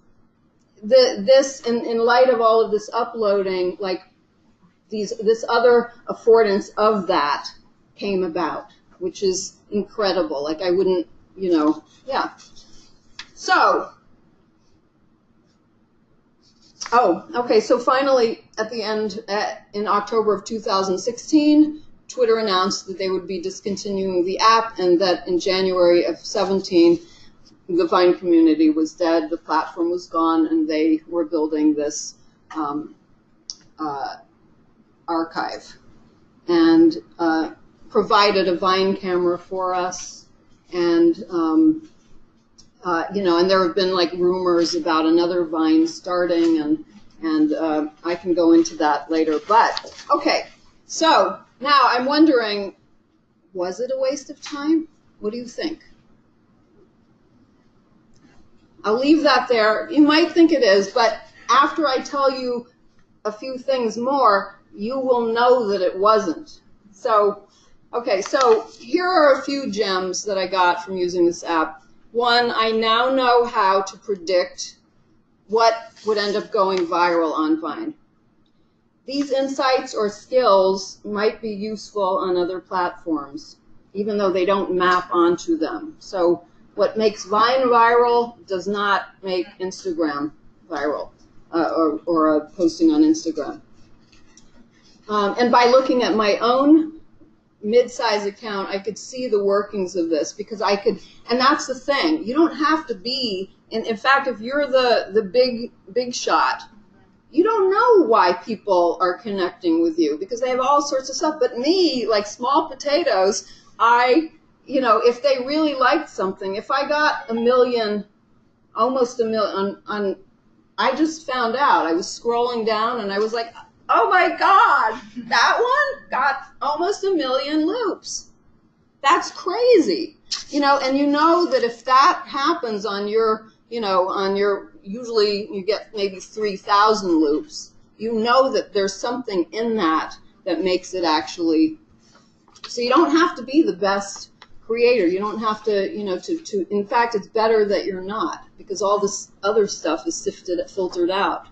in light of all of this uploading, like this other affordance of that came about, which is incredible. Like I wouldn't, yeah. So, okay, so finally at the end, in October of 2016, Twitter announced that they would be discontinuing the app, and that in January of 17, the Vine community was dead, the platform was gone, and they were building this archive, and provided a Vine camera for us, and and there have been like rumors about another Vine starting, and I can go into that later. But okay, so now I'm wondering, was it a waste of time? What do you think? I'll leave that there. You might think it is, but after I tell you a few things more, you will know that it wasn't. So, okay, so here are a few gems that I got from using this app. One, I now know how to predict what would end up going viral on Vine. These insights or skills might be useful on other platforms, even though they don't map onto them. So what makes Vine viral does not make Instagram viral, or a posting on Instagram. And by looking at my own mid-size account, I could see the workings of this, because I could, and that's the thing, you don't have to be, in fact, if you're the big shot, you don't know why people are connecting with you, because they have all sorts of stuff. But me, like small potatoes, if they really liked something, if I got 1 million almost a million. I just found out. I was scrolling down and I was like, oh my God, that one got almost 1 million loops. That's crazy. And you know that if that happens on your, usually you get maybe 3,000 loops, you know that there's something in that makes it actually, so you don't have to be the best creator. You don't have to, in fact, it's better that you're not, because all this other stuff is filtered out.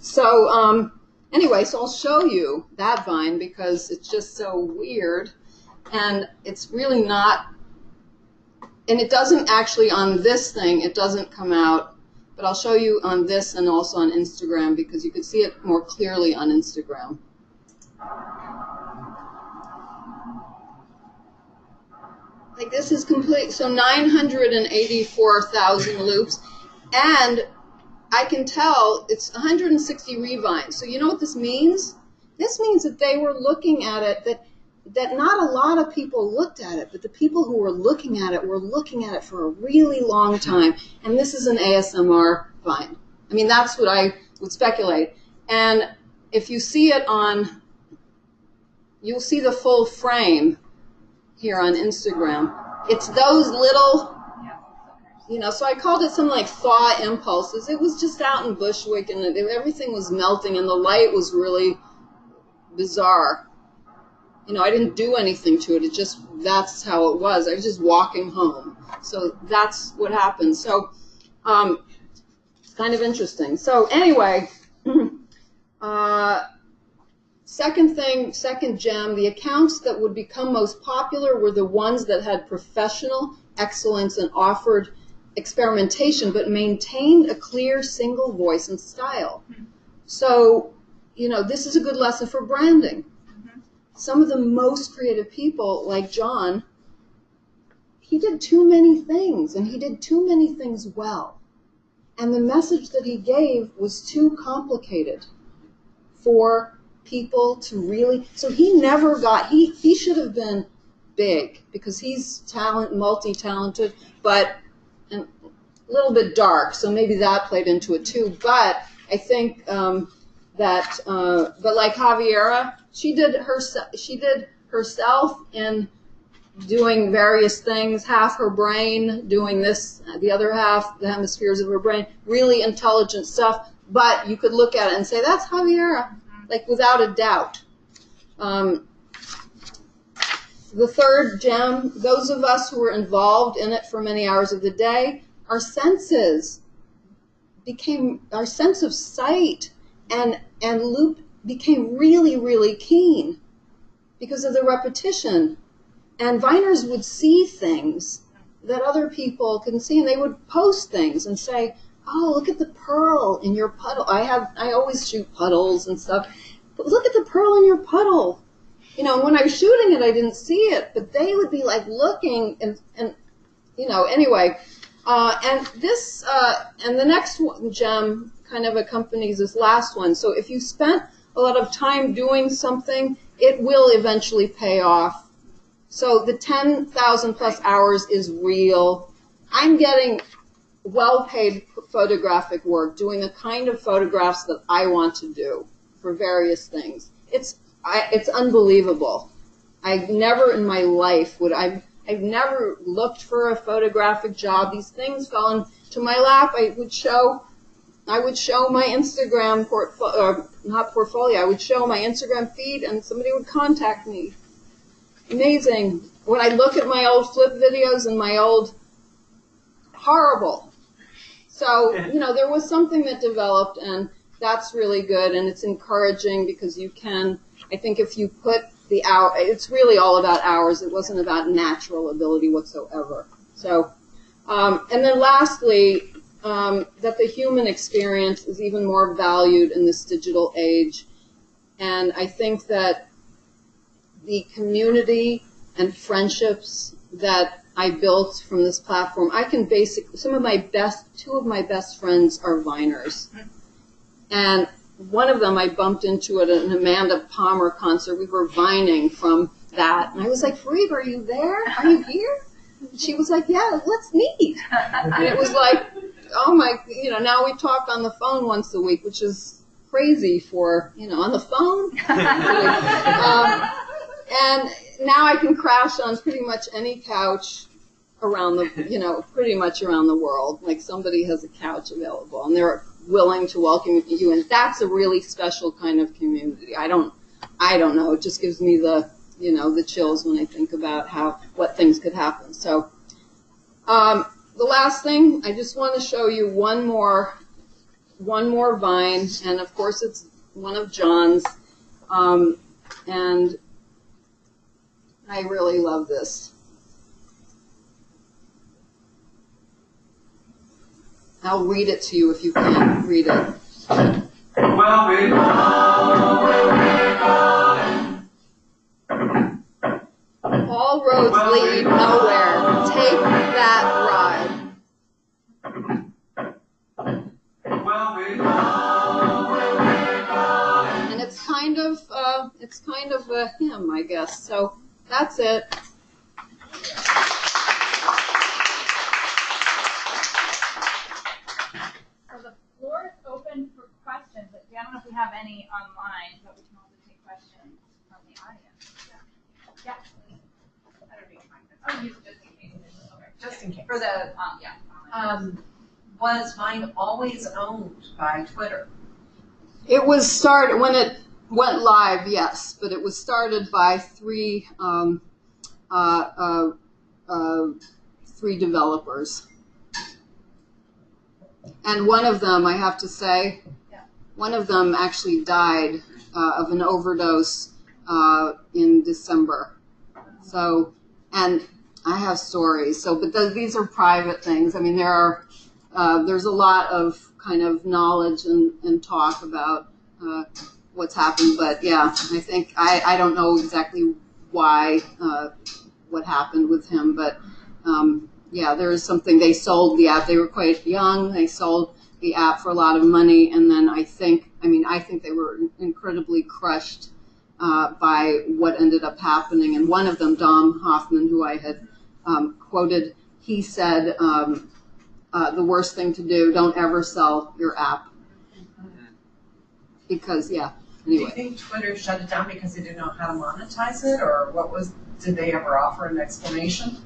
So, anyway, so I'll show you that vine because it's just so weird, and it's really not, and it doesn't actually on this thing, it doesn't come out, but I'll show you on this and also on Instagram because you can see it more clearly on Instagram. Like this is complete, so 984,000 loops, and I can tell it's 160 revines. So you know what this means? This means that they were looking at it, that not a lot of people looked at it, but the people who were looking at it for a really long time. And this is an ASMR vine. I mean, that's what I would speculate. And if you see it on, you'll see the full frame here on Instagram. It's those little, so I called it something like thaw impulses. It was just out in Bushwick, and everything was melting, and the light was really bizarre. I didn't do anything to it. That's how it was. I was just walking home. So that's what happened. So it's kind of interesting. So anyway, second gem, the accounts that would become most popular were the ones that had professional excellence and offered experimentation, but maintained a clear single voice and style. So, this is a good lesson for branding. Some of the most creative people, like John, he did too many things, and he did too many things well. And the message that he gave was too complicated for people to really, so he never got, he should have been big, because he's multi-talented, but a little bit dark, so maybe that played into it too. But I think but like Javiera, she did herself in doing various things, half her brain doing this, the other half, the hemispheres of her brain, really intelligent stuff, but you could look at it and say, that's Javiera, like without a doubt. The third gem, those of us who were involved in it for many hours of the day, our sense of sight and loop became really, really keen because of the repetition. And Viners would see things that other people couldn't see, and they would post things and say, oh, look at the pearl in your puddle. I always shoot puddles and stuff. But look at the pearl in your puddle. And when I was shooting it, I didn't see it, but they would be like looking and anyway. And this, and the next gem kind of accompanies this last one. So if you spent a lot of time doing something, it will eventually pay off. So the 10,000 plus hours is real. I'm getting well-paid photographic work, doing the kind of photographs that I want to do for various things. It's unbelievable. I've never in my life I've never looked for a photographic job. These things fell into my lap. I would show my Instagram I would show my Instagram feed, and somebody would contact me. Amazing. When I look at my old flip videos and my old, horrible. So, there was something that developed, and that's really good, and it's encouraging because you can, I think if you put the hour, it's really all about hours. It wasn't about natural ability whatsoever. So, and then lastly, that the human experience is even more valued in this digital age. And I think that the community and friendships that I built from this platform, I can two of my best friends are Viners. And one of them I bumped into at an Amanda Palmer concert. We were vining from that. And I was like, Fareed, are you there? Are you here? And she was like, yeah, let's meet. And it was like, oh my, now we talk on the phone once a week, which is crazy for, on the phone. And now I can crash on pretty much any couch around the, pretty much around the world. Like somebody has a couch available and they're willing to welcome you in. That's a really special kind of community. I don't know. It just gives me the, the chills when I think about what things could happen. So, the last thing, I just want to show you one more vine, and of course it's one of John's, and I really love this. I'll read it to you if you can read it. Well, we know where we're going. All roads lead nowhere. Take that ride. Well, we know where we're going. And it's kind of a hymn, I guess. So that's it. So the floor is open for questions. I don't know if we have any online, but we can also take questions from the audience. Yeah. I don't need my Oh, use it just in case. Okay. Just in case. For the online. Was Vine always owned by Twitter? It was started when it went live, yes, but it was started by three developers. And one of them, I have to say, one of them actually died of an overdose in December. So, and I have stories. So, but these are private things. I mean, there's a lot of kind of knowledge and talk about what's happened. But yeah, I think I don't know exactly why what happened with him, but. Yeah, there is something. They sold the app. They were quite young. They sold the app for a lot of money, and then I think they were incredibly crushed by what ended up happening. And one of them, Dom Hoffman, who I had quoted, he said, "The worst thing to do: don't ever sell your app." Because Anyway. Do you think Twitter shut it down because they didn't know how to monetize it, or did they ever offer an explanation?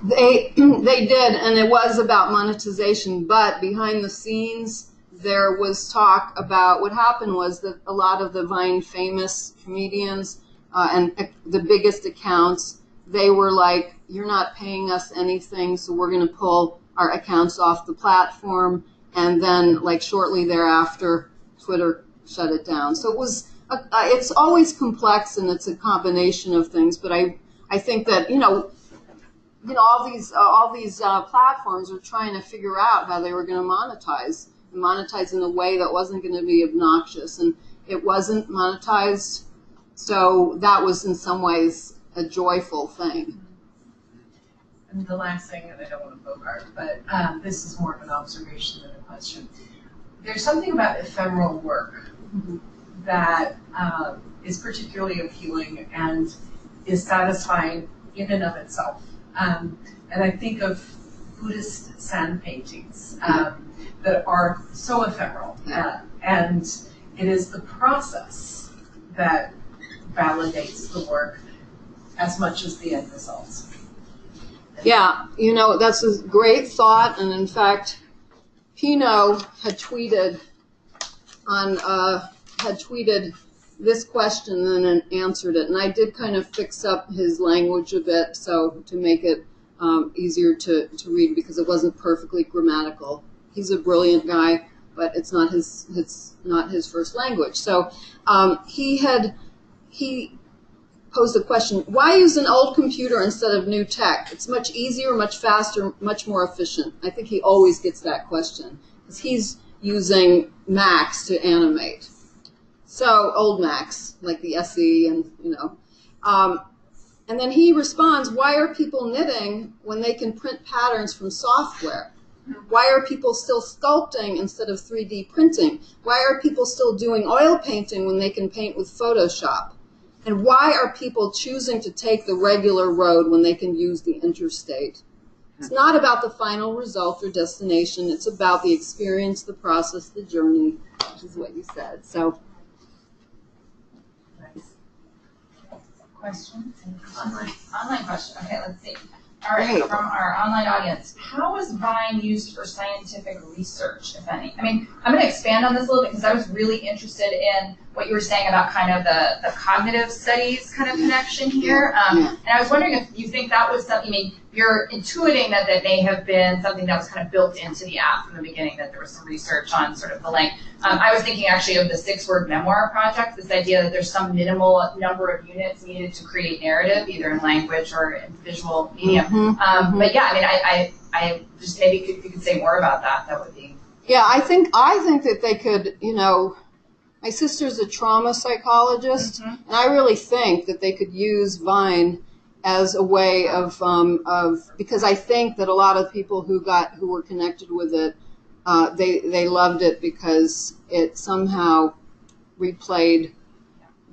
They did, and it was about monetization, but behind the scenes there was talk about what happened was that a lot of the Vine famous comedians and the biggest accounts, they were like, you're not paying us anything, so we're going to pull our accounts off the platform, and then like shortly thereafter Twitter shut it down. So it was it's always complex, and it's a combination of things, but I think that all these platforms were trying to figure out how they were going to monetize in a way that wasn't going to be obnoxious, and it wasn't monetized. So that was in some ways a joyful thing. And the last thing, and I don't want to bogart, but this is more of an observation than a question. There's something about ephemeral work that is particularly appealing and is satisfying in and of itself. And I think of Buddhist sand paintings that are so ephemeral, and it is the process that validates the work as much as the end results. Yeah, that's a great thought, and in fact, Pino had tweeted this question and then answered it, and I did kind of fix up his language a bit so to make it easier to read, because it wasn't perfectly grammatical. He's a brilliant guy, but it's not his first language. So he posed the question: why use an old computer instead of new tech? It's much easier, much faster, much more efficient. I think he always gets that question because he's using Macs to animate. So old Macs, like the SE, and and then he responds, why are people knitting when they can print patterns from software? Why are people still sculpting instead of 3D printing? Why are people still doing oil painting when they can paint with Photoshop? And why are people choosing to take the regular road when they can use the interstate? It's not about the final result or destination. It's about the experience, the process, the journey, which is what you said. So, questions? Online question. Okay, let's see. All right, Great. from our online audience, how is Vine used for scientific research, if any? I mean, I'm going to expand on this a little bit because I was really interested in what you were saying about kind of the cognitive studies kind of connection here. And I was wondering if you think that was something, I mean, you're intuiting that may have been something that was kind of built into the app from the beginning, that there was some research on sort of the length. I was thinking actually of the 6-word memoir project, this idea that there's some minimal number of units needed to create narrative, either in language or in visual medium. But yeah, I mean, I just maybe if you could say more about that, that would be. Yeah, I think that they could, you know, my sister's a trauma psychologist, and I really think that they could use Vine as a way of because I think that a lot of people who were connected with it, they loved it because it somehow replayed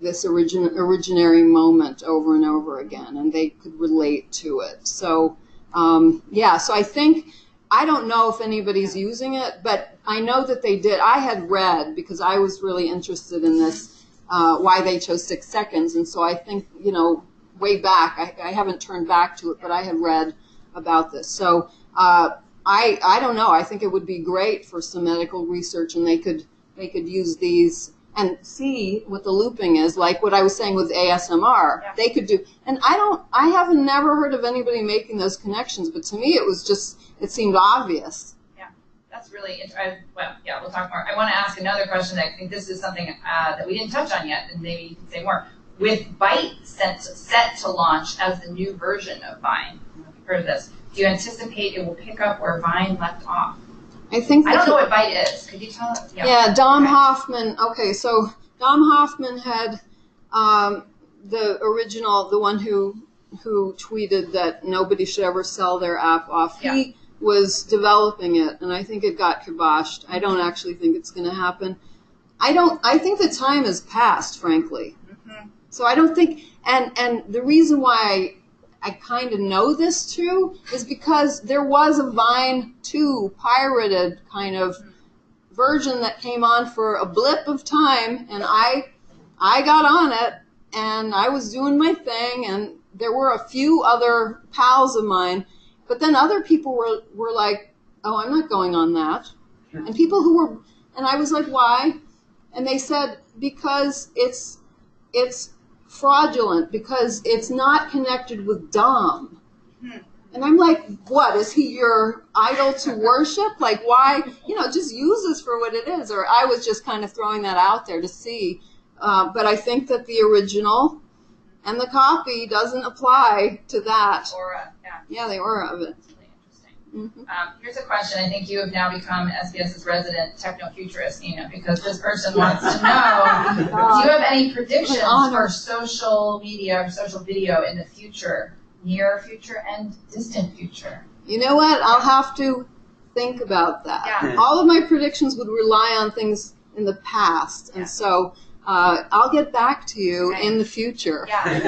this originary moment over and over again, and they could relate to it. So so I think, I don't know if anybody's using it, but I know that they did. I had read, because I was really interested in this, why they chose 6 seconds, and so I think, you know, way back, I haven't turned back to it, but I had read about this. So I don't know. I think it would be great for some medical research, and they could use these and see what the looping is, like what I was saying with ASMR. Yeah. They could do, and I haven't never heard of anybody making those connections, but to me it seemed obvious. Yeah, that's really interesting. Well, yeah, we'll talk more. I want to ask another question. I think this is something that we didn't touch on yet, and maybe you can say more. With Byte set to launch as the new version of Vine, I don't know if you've heard of this, do you anticipate it will pick up where Vine left off? I don't know what Byte is. Could you tell us? Yeah, Dom Hoffman. Okay, so Dom Hoffman had the original, the one who tweeted that nobody should ever sell their app off. Yeah. He was developing it, and I think it got kiboshed. I don't actually think it's going to happen. I think the time has passed, frankly. So I don't think, and the reason why I kind of know this too is because there was a Vine 2 pirated kind of version that came on for a blip of time, and I got on it, and I was doing my thing, and there were a few other pals of mine, but then other people were like, oh, I'm not going on that. And people who were, and I was like, why? And they said, because it's fraudulent, because it's not connected with Dom. And I'm like, what, is he your idol to worship? Like, why, just use this for what it is. Or I was just kind of throwing that out there to see. But I think that the original and the copy doesn't apply to that. Aura, yeah, the aura of it. That's really interesting. Here's a question. I think you have now become SBS's resident techno-futurist, because this person wants to know, do you have any predictions for social media or social video in the future, near future and distant future? You know what? I'll have to think about that. Yeah. All of my predictions would rely on things in the past, and so I'll get back to you in the future. Yeah.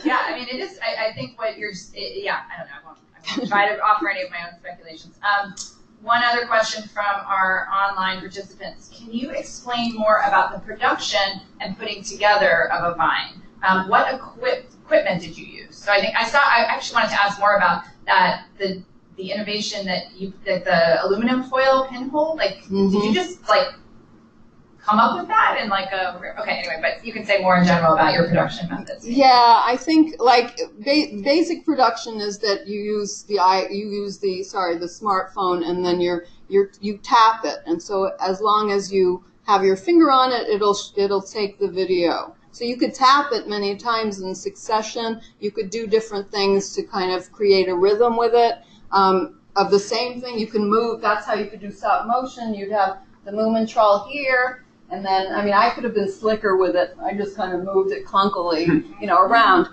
Yeah, I mean, it is, I think what you're, I don't know, I won't try to offer any of my own speculations. One other question from our online participants. Can you explain more about the production and putting together of a Vine? What equipment did you use? So I actually wanted to ask more about that, the innovation that the aluminum foil pinhole, did you just come up with that and anyway, but you can say more in general about your production methods. Yeah, I think basic production is that you use the smartphone, and then you tap it, and so as long as you have your finger on it, it'll take the video. So you could tap it many times in succession. You could do different things to kind of create a rhythm with it. Of the same thing, you can move. That's how you could do stop motion. You'd have the Moomintrol here. And then, I could have been slicker with it. I just kind of moved it clunkily, around.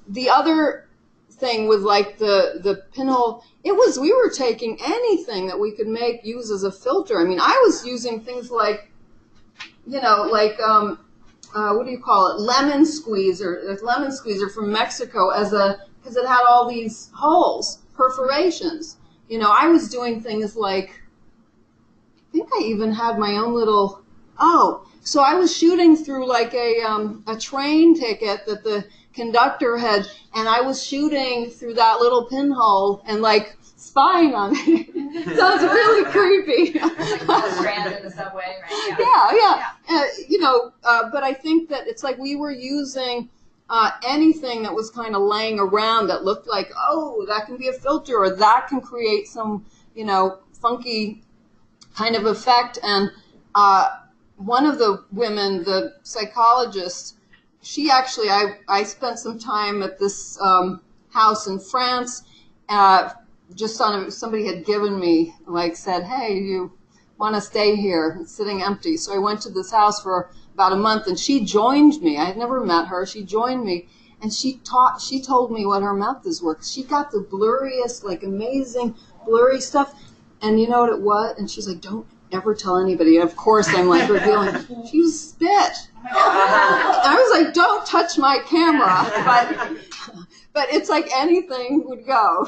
The other thing with the pinhole, we were taking anything that we could use as a filter. I was using things like what do you call it? Lemon squeezer from Mexico as a because it had all these holes, perforations. You know, I was doing things like, I think I even had my own little, so I was shooting through like a train ticket that the conductor had, and I was shooting through that little pinhole and like spying on me. Sounds really creepy. Like strand in the subway, right? Yeah. You know, but I think that it's like we were using anything that was kind of laying around that looked like, oh, that can be a filter, or that can create some, you know, funky kind of effect. And one of the women, the psychologist, she actually, I spent some time at this house in France, just somebody had given me, like said, hey, you want to stay here? It's sitting empty. So I went to this house for about a month, and she joined me. I had never met her. She joined me, and she told me what her methods were. She got the blurriest, like amazing blurry stuff. And you know what it was? And she's like, don't ever tell anybody. And of course, I'm like revealing. She was spit. I was like, don't touch my camera. But it's like anything would go.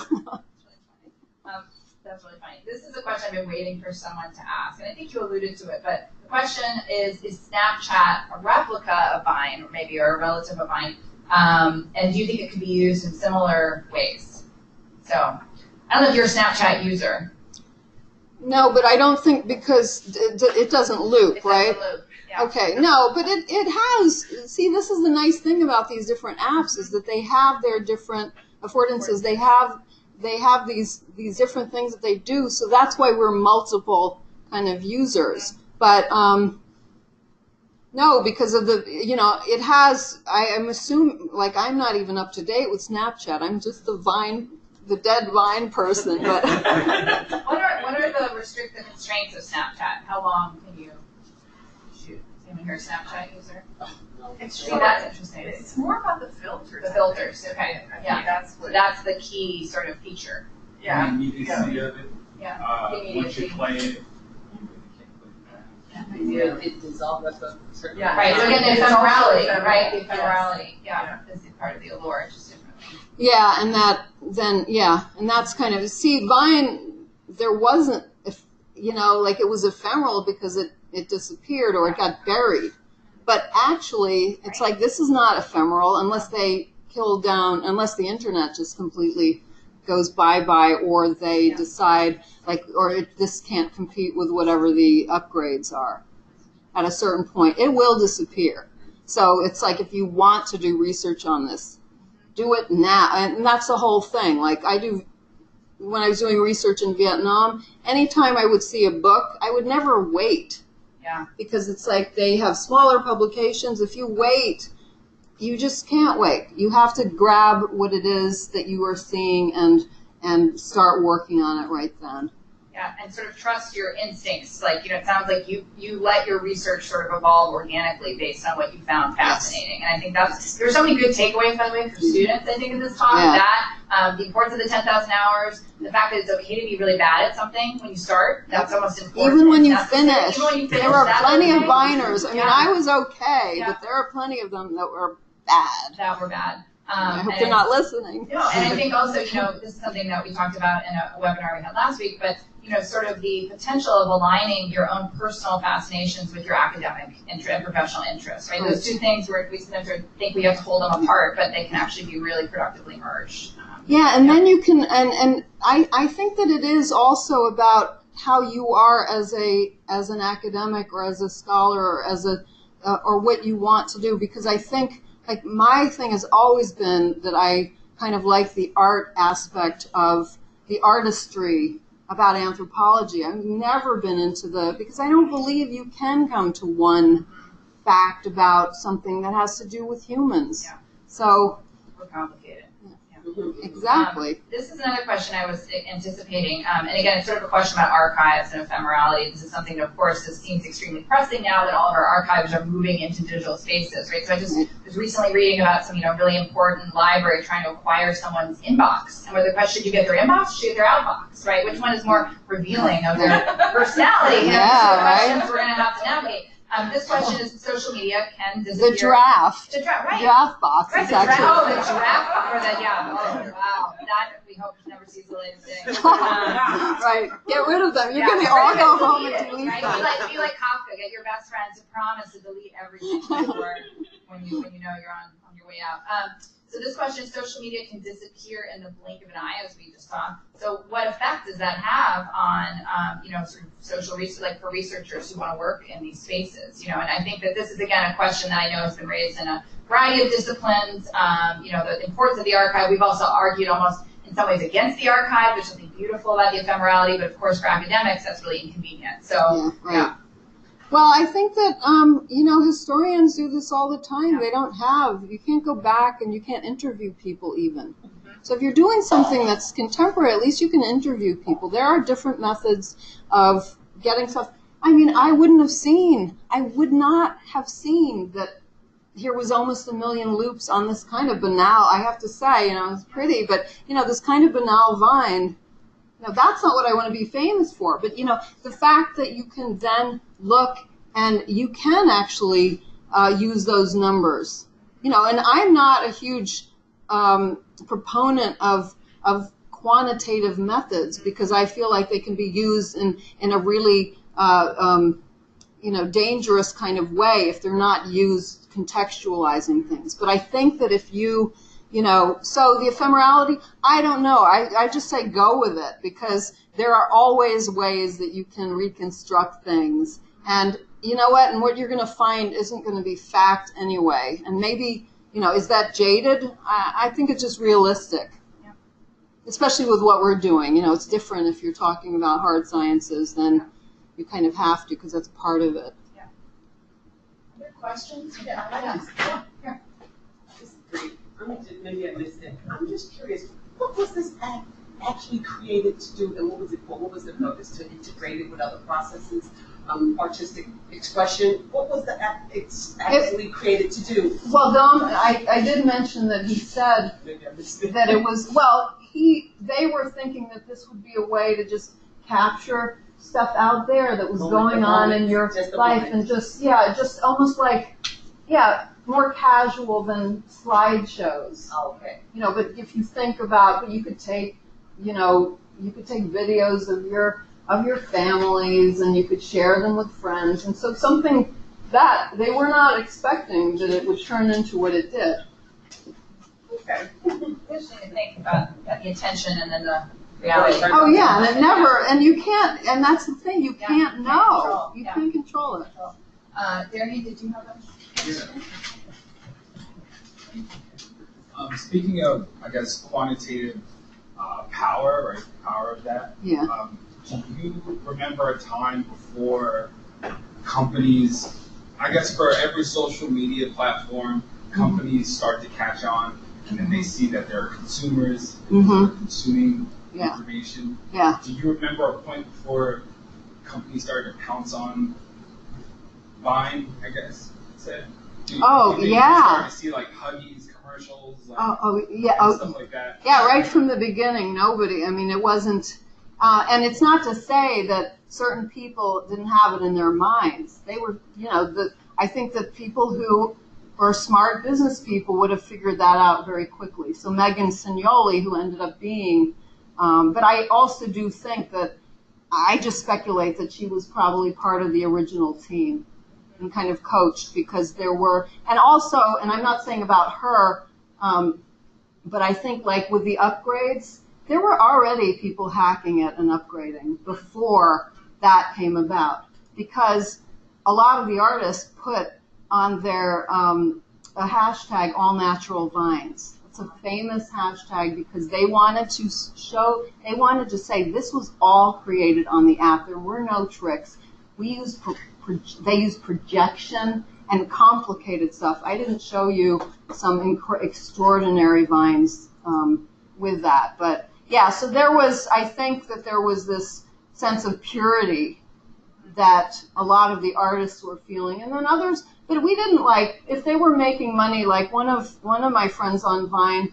That's really funny. This is a question I've been waiting for someone to ask, and I think you alluded to it, but the question is Snapchat a replica of Vine, or maybe or a relative of Vine? And do you think it could be used in similar ways? So, I don't know if you're a Snapchat user. No, but I don't think, because it doesn't loop, right? It doesn't loop. Yeah. Okay, no, but it has, see, this is the nice thing about these different apps, is that they have their different affordances. They have these different things that they do, so that's why we're multiple kind of users. But no, because of the, you know, it has, I'm assuming, like, I'm not even up to date with Snapchat. I'm just the dead Vine person. But what are the restrictive constraints of Snapchat? How long can you shoot? Is anyone here a Snapchat user? That's interesting. It's more about the filters. The filters, okay. Yeah, that's the key sort of feature. Yeah. The immediacy of it. Yeah. Once you play it, It dissolves at a certain Yeah. Right, so again, the ephemerality, right? The ephemerality, yeah, is part of the allure, just differently. yeah, and that's kind of, see, Vine, there wasn't, you know, like it was ephemeral because it disappeared or it got buried. But actually, it's like, this is not ephemeral unless they unless the internet just completely goes bye-bye, or they decide, like, this can't compete with whatever the upgrades are. At a certain point, it will disappear. So it's like, if you want to do research on this, do it now. And that's the whole thing. Like, when I was doing research in Vietnam, anytime I would see a book, I would never wait. Yeah. Because it's like they have smaller publications. If you wait, you just can't wait. You have to grab what it is that you are seeing and start working on it right then. Yeah, and sort of trust your instincts. Like, you know, it sounds like you let your research sort of evolve organically based on what you found fascinating. Yes. And I think there's so many good takeaways, by the way, for students, I think, in this talk. Yeah. That, the importance of the 10,000 hours, the fact that it's okay to be really bad at something when you start, that's almost important. Even when you That's finish. Even when you finish, there are that's plenty okay. of Viners. I mean, I was okay, Yeah. but there are plenty of them that were bad. That were bad. I hope they're not listening. No, and I think also, you know, this is something that we talked about in a webinar we had last week, but, you know, sort of the potential of aligning your own personal fascinations with your academic and professional interests, right? Those two things where we sometimes think we have to hold them apart, but they can actually be really productively merged. Yeah, and then you can, and I think that it is also about how you are as an academic or as a scholar or as or what you want to do, because I think, like, my thing has always been that I kind of like the art aspect of the artistry about anthropology. I've never been into because I don't believe you can come to one fact about something that has to do with humans. Yeah. So, We're complicated. exactly. This is another question I was anticipating, and again, it's sort of a question about archives and ephemerality. This is something that, of course, seems extremely pressing now that all of our archives are moving into digital spaces, right? So I just was recently reading about some, really important library trying to acquire someone's inbox, and whether the question, should you get their inbox, should you get their outbox, right? Which one is more revealing of their personality? Yeah, Questions right. we're going to have to navigate. This question is: social media can disappear. The draft. The draft, right? Draft box Right, is the actually. draft, or the yeah. Oh wow, that we hope never sees the light of day. Right, get rid of them. You're Yeah, gonna get all rid go of it, home delete and it, delete right? them. Be like Kafka. Get your best friend to promise to delete everything when you know you're on your way out. So this question: social media can disappear in the blink of an eye, as we just saw. So what effect does that have on sort of social research, like for researchers who want to work in these spaces? And I think that this is again a question that I know has been raised in a variety of disciplines. The importance of the archive. We've also argued almost in some ways against the archive. There's something beautiful about the ephemerality, but of course for academics that's really inconvenient. So Yeah, right. Well, I think that, historians do this all the time. Yeah. You can't go back and you can't interview people even. So if you're doing something that's contemporary, at least you can interview people. There are different methods of getting stuff. I mean, I would not have seen that here was almost 1 million loops on this kind of banal, I have to say, it's pretty, but, this kind of banal vine. Now, that's not what I want to be famous for, but, the fact that you can then look and you can actually use those numbers, and I'm not a huge proponent of quantitative methods because I feel like they can be used in a really, dangerous kind of way if they're not used contextualizing things. But I think that if so the ephemerality, I don't know. I just say go with it because there are always ways that you can reconstruct things. And you know what? And what you're going to find isn't going to be fact anyway. And maybe, is that jaded? I think it's just realistic. Yeah. Especially with what we're doing. It's different if you're talking about hard sciences, then you kind of have to because that's part of it. Yeah. Other questions? Yeah. Here. This is great. Maybe I missed it. I'm just curious, what was this app actually created to do, and what was it for? What was the purpose? To integrate it with other processes, artistic expression? What was the app actually created to do? Well, Dom, I did mention that he said Maybe I missed it. that it was, they were thinking that this would be a way to just capture stuff out there that was going on in your life and just almost like, more casual than slideshows. Oh, okay. But if you think about, you could take videos of your families and you could share them with friends. And so something that they were not expecting that it would turn into what it did. Okay. Interesting to think about the intention and then the reality. Oh yeah, and it never, and you can't, and that's the thing, you can't know. You can't control it. Darian, did you have a question? Speaking of, I guess, quantitative power, right? The power of that. Yeah. Do you remember a time before companies, I guess for every social media platform, companies start to catch on and then they see that there are consumers who are consuming information? Yeah. Do you remember a point before companies started to pounce on Vine, I guess? You started to see like Huggies commercials, stuff like that. Yeah, right from the beginning, nobody. I mean, it wasn't, and it's not to say that certain people didn't have it in their minds. They were, I think that people who are smart business people would have figured that out very quickly. So Megan Signoli, who ended up being, but I also do think that, I just speculate that she was probably part of the original team and kind of coached because there were, and also, and I'm not saying about her, but I think like with the upgrades, there were already people hacking it and upgrading before that came about because a lot of the artists put on their a hashtag all natural vines. It's a famous hashtag because they wanted to say this was all created on the app. There were no tricks. They used projection and complicated stuff. I didn't show you some extraordinary vines with that, but yeah. So I think that there was this sense of purity that a lot of the artists were feeling, and then others. But we didn't if they were making money. Like one of my friends on Vine,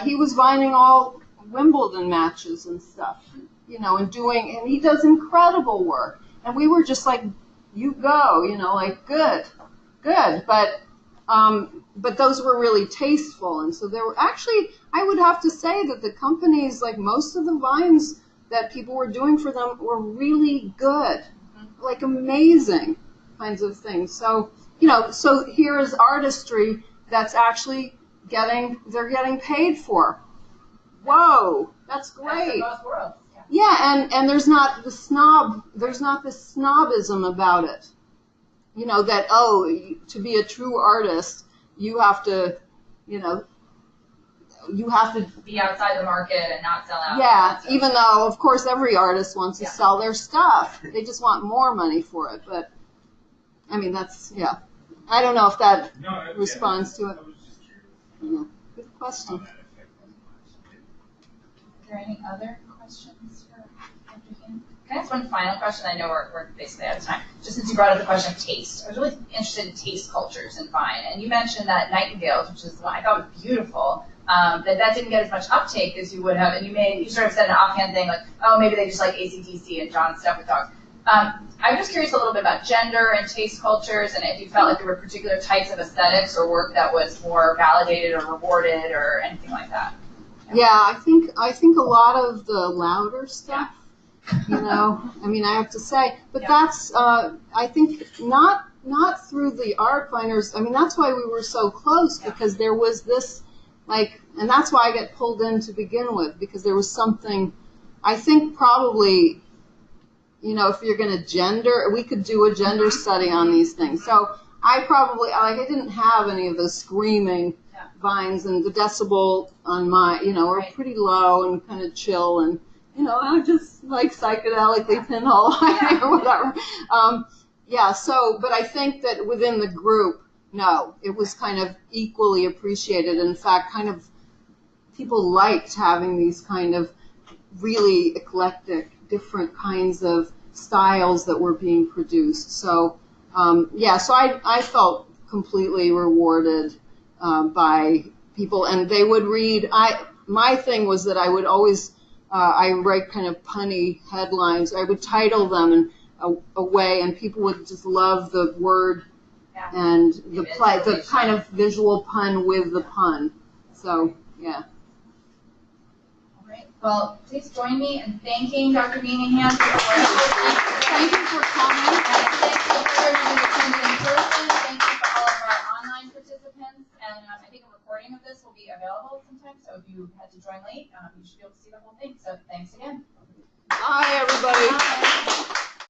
he was vining all Wimbledon matches and stuff, and he does incredible work. And we were just like, you go, you know, like good. But those were really tasteful, and so there were actually, I would have to say that the companies, like most of the vines that people were doing for them, were really good, like amazing kinds of things. So, you know, so here is artistry that's actually they're getting paid for. Whoa, that's great. That's the both worlds. Yeah, and there's not this snobism about it. You know, that, to be a true artist, you have to, Be outside the market and not sell out. yeah, even though, of course, every artist wants to sell their stuff. They just want more money for it. But, I mean, that's, yeah. I don't know if that responds to it. I was just curious. Yeah. Good question. Are there any other questions for Dr. Hien? Can I ask one final question? I know we're basically out of time. Just since you brought up the question of taste, I was really interested in taste cultures in Vine, and you mentioned that Nightingales, which is the one I thought was beautiful, that didn't get as much uptake as you would have, and you sort of said an offhand thing like, oh, maybe they just like AC/DC and John's stuff with dogs. I'm just curious a little bit about gender and taste cultures, and if you felt like there were particular types of aesthetics or work that was more validated or rewarded or anything like that. Yeah, I think a lot of the louder stuff, you know, I mean, I have to say, but that's, I think not through the art finders. I mean, that's why we were so close, because there was this, like, and that's why I get pulled in to begin with, because there was something, I think probably, you know, if you're going to gender, we could do a gender study on these things. So I didn't have any of those screaming vines, and the decibel on my, you know, were pretty low and kind of chill, and, you know, I just like psychedelically pinhole lighting or whatever. So, but I think that within the group, no, it was kind of equally appreciated. In fact, kind of people liked having these kind of really eclectic, different kinds of styles that were being produced. So, so I felt completely rewarded by people, and they would read. My thing was that I would always, I write kind of punny headlines. I would title them in a way, and people would just love the word and the kind of visual pun with the pun. So, yeah. All right. Well, please join me in thanking Dr. Hien for your work. Thank you for coming. And thanks to everyone who attended in person. Thank you for all of our online participants. And I think a recording of this will be available sometime. So if you had to join late, you should be able to see the whole thing. So thanks again. Bye, everybody. Bye.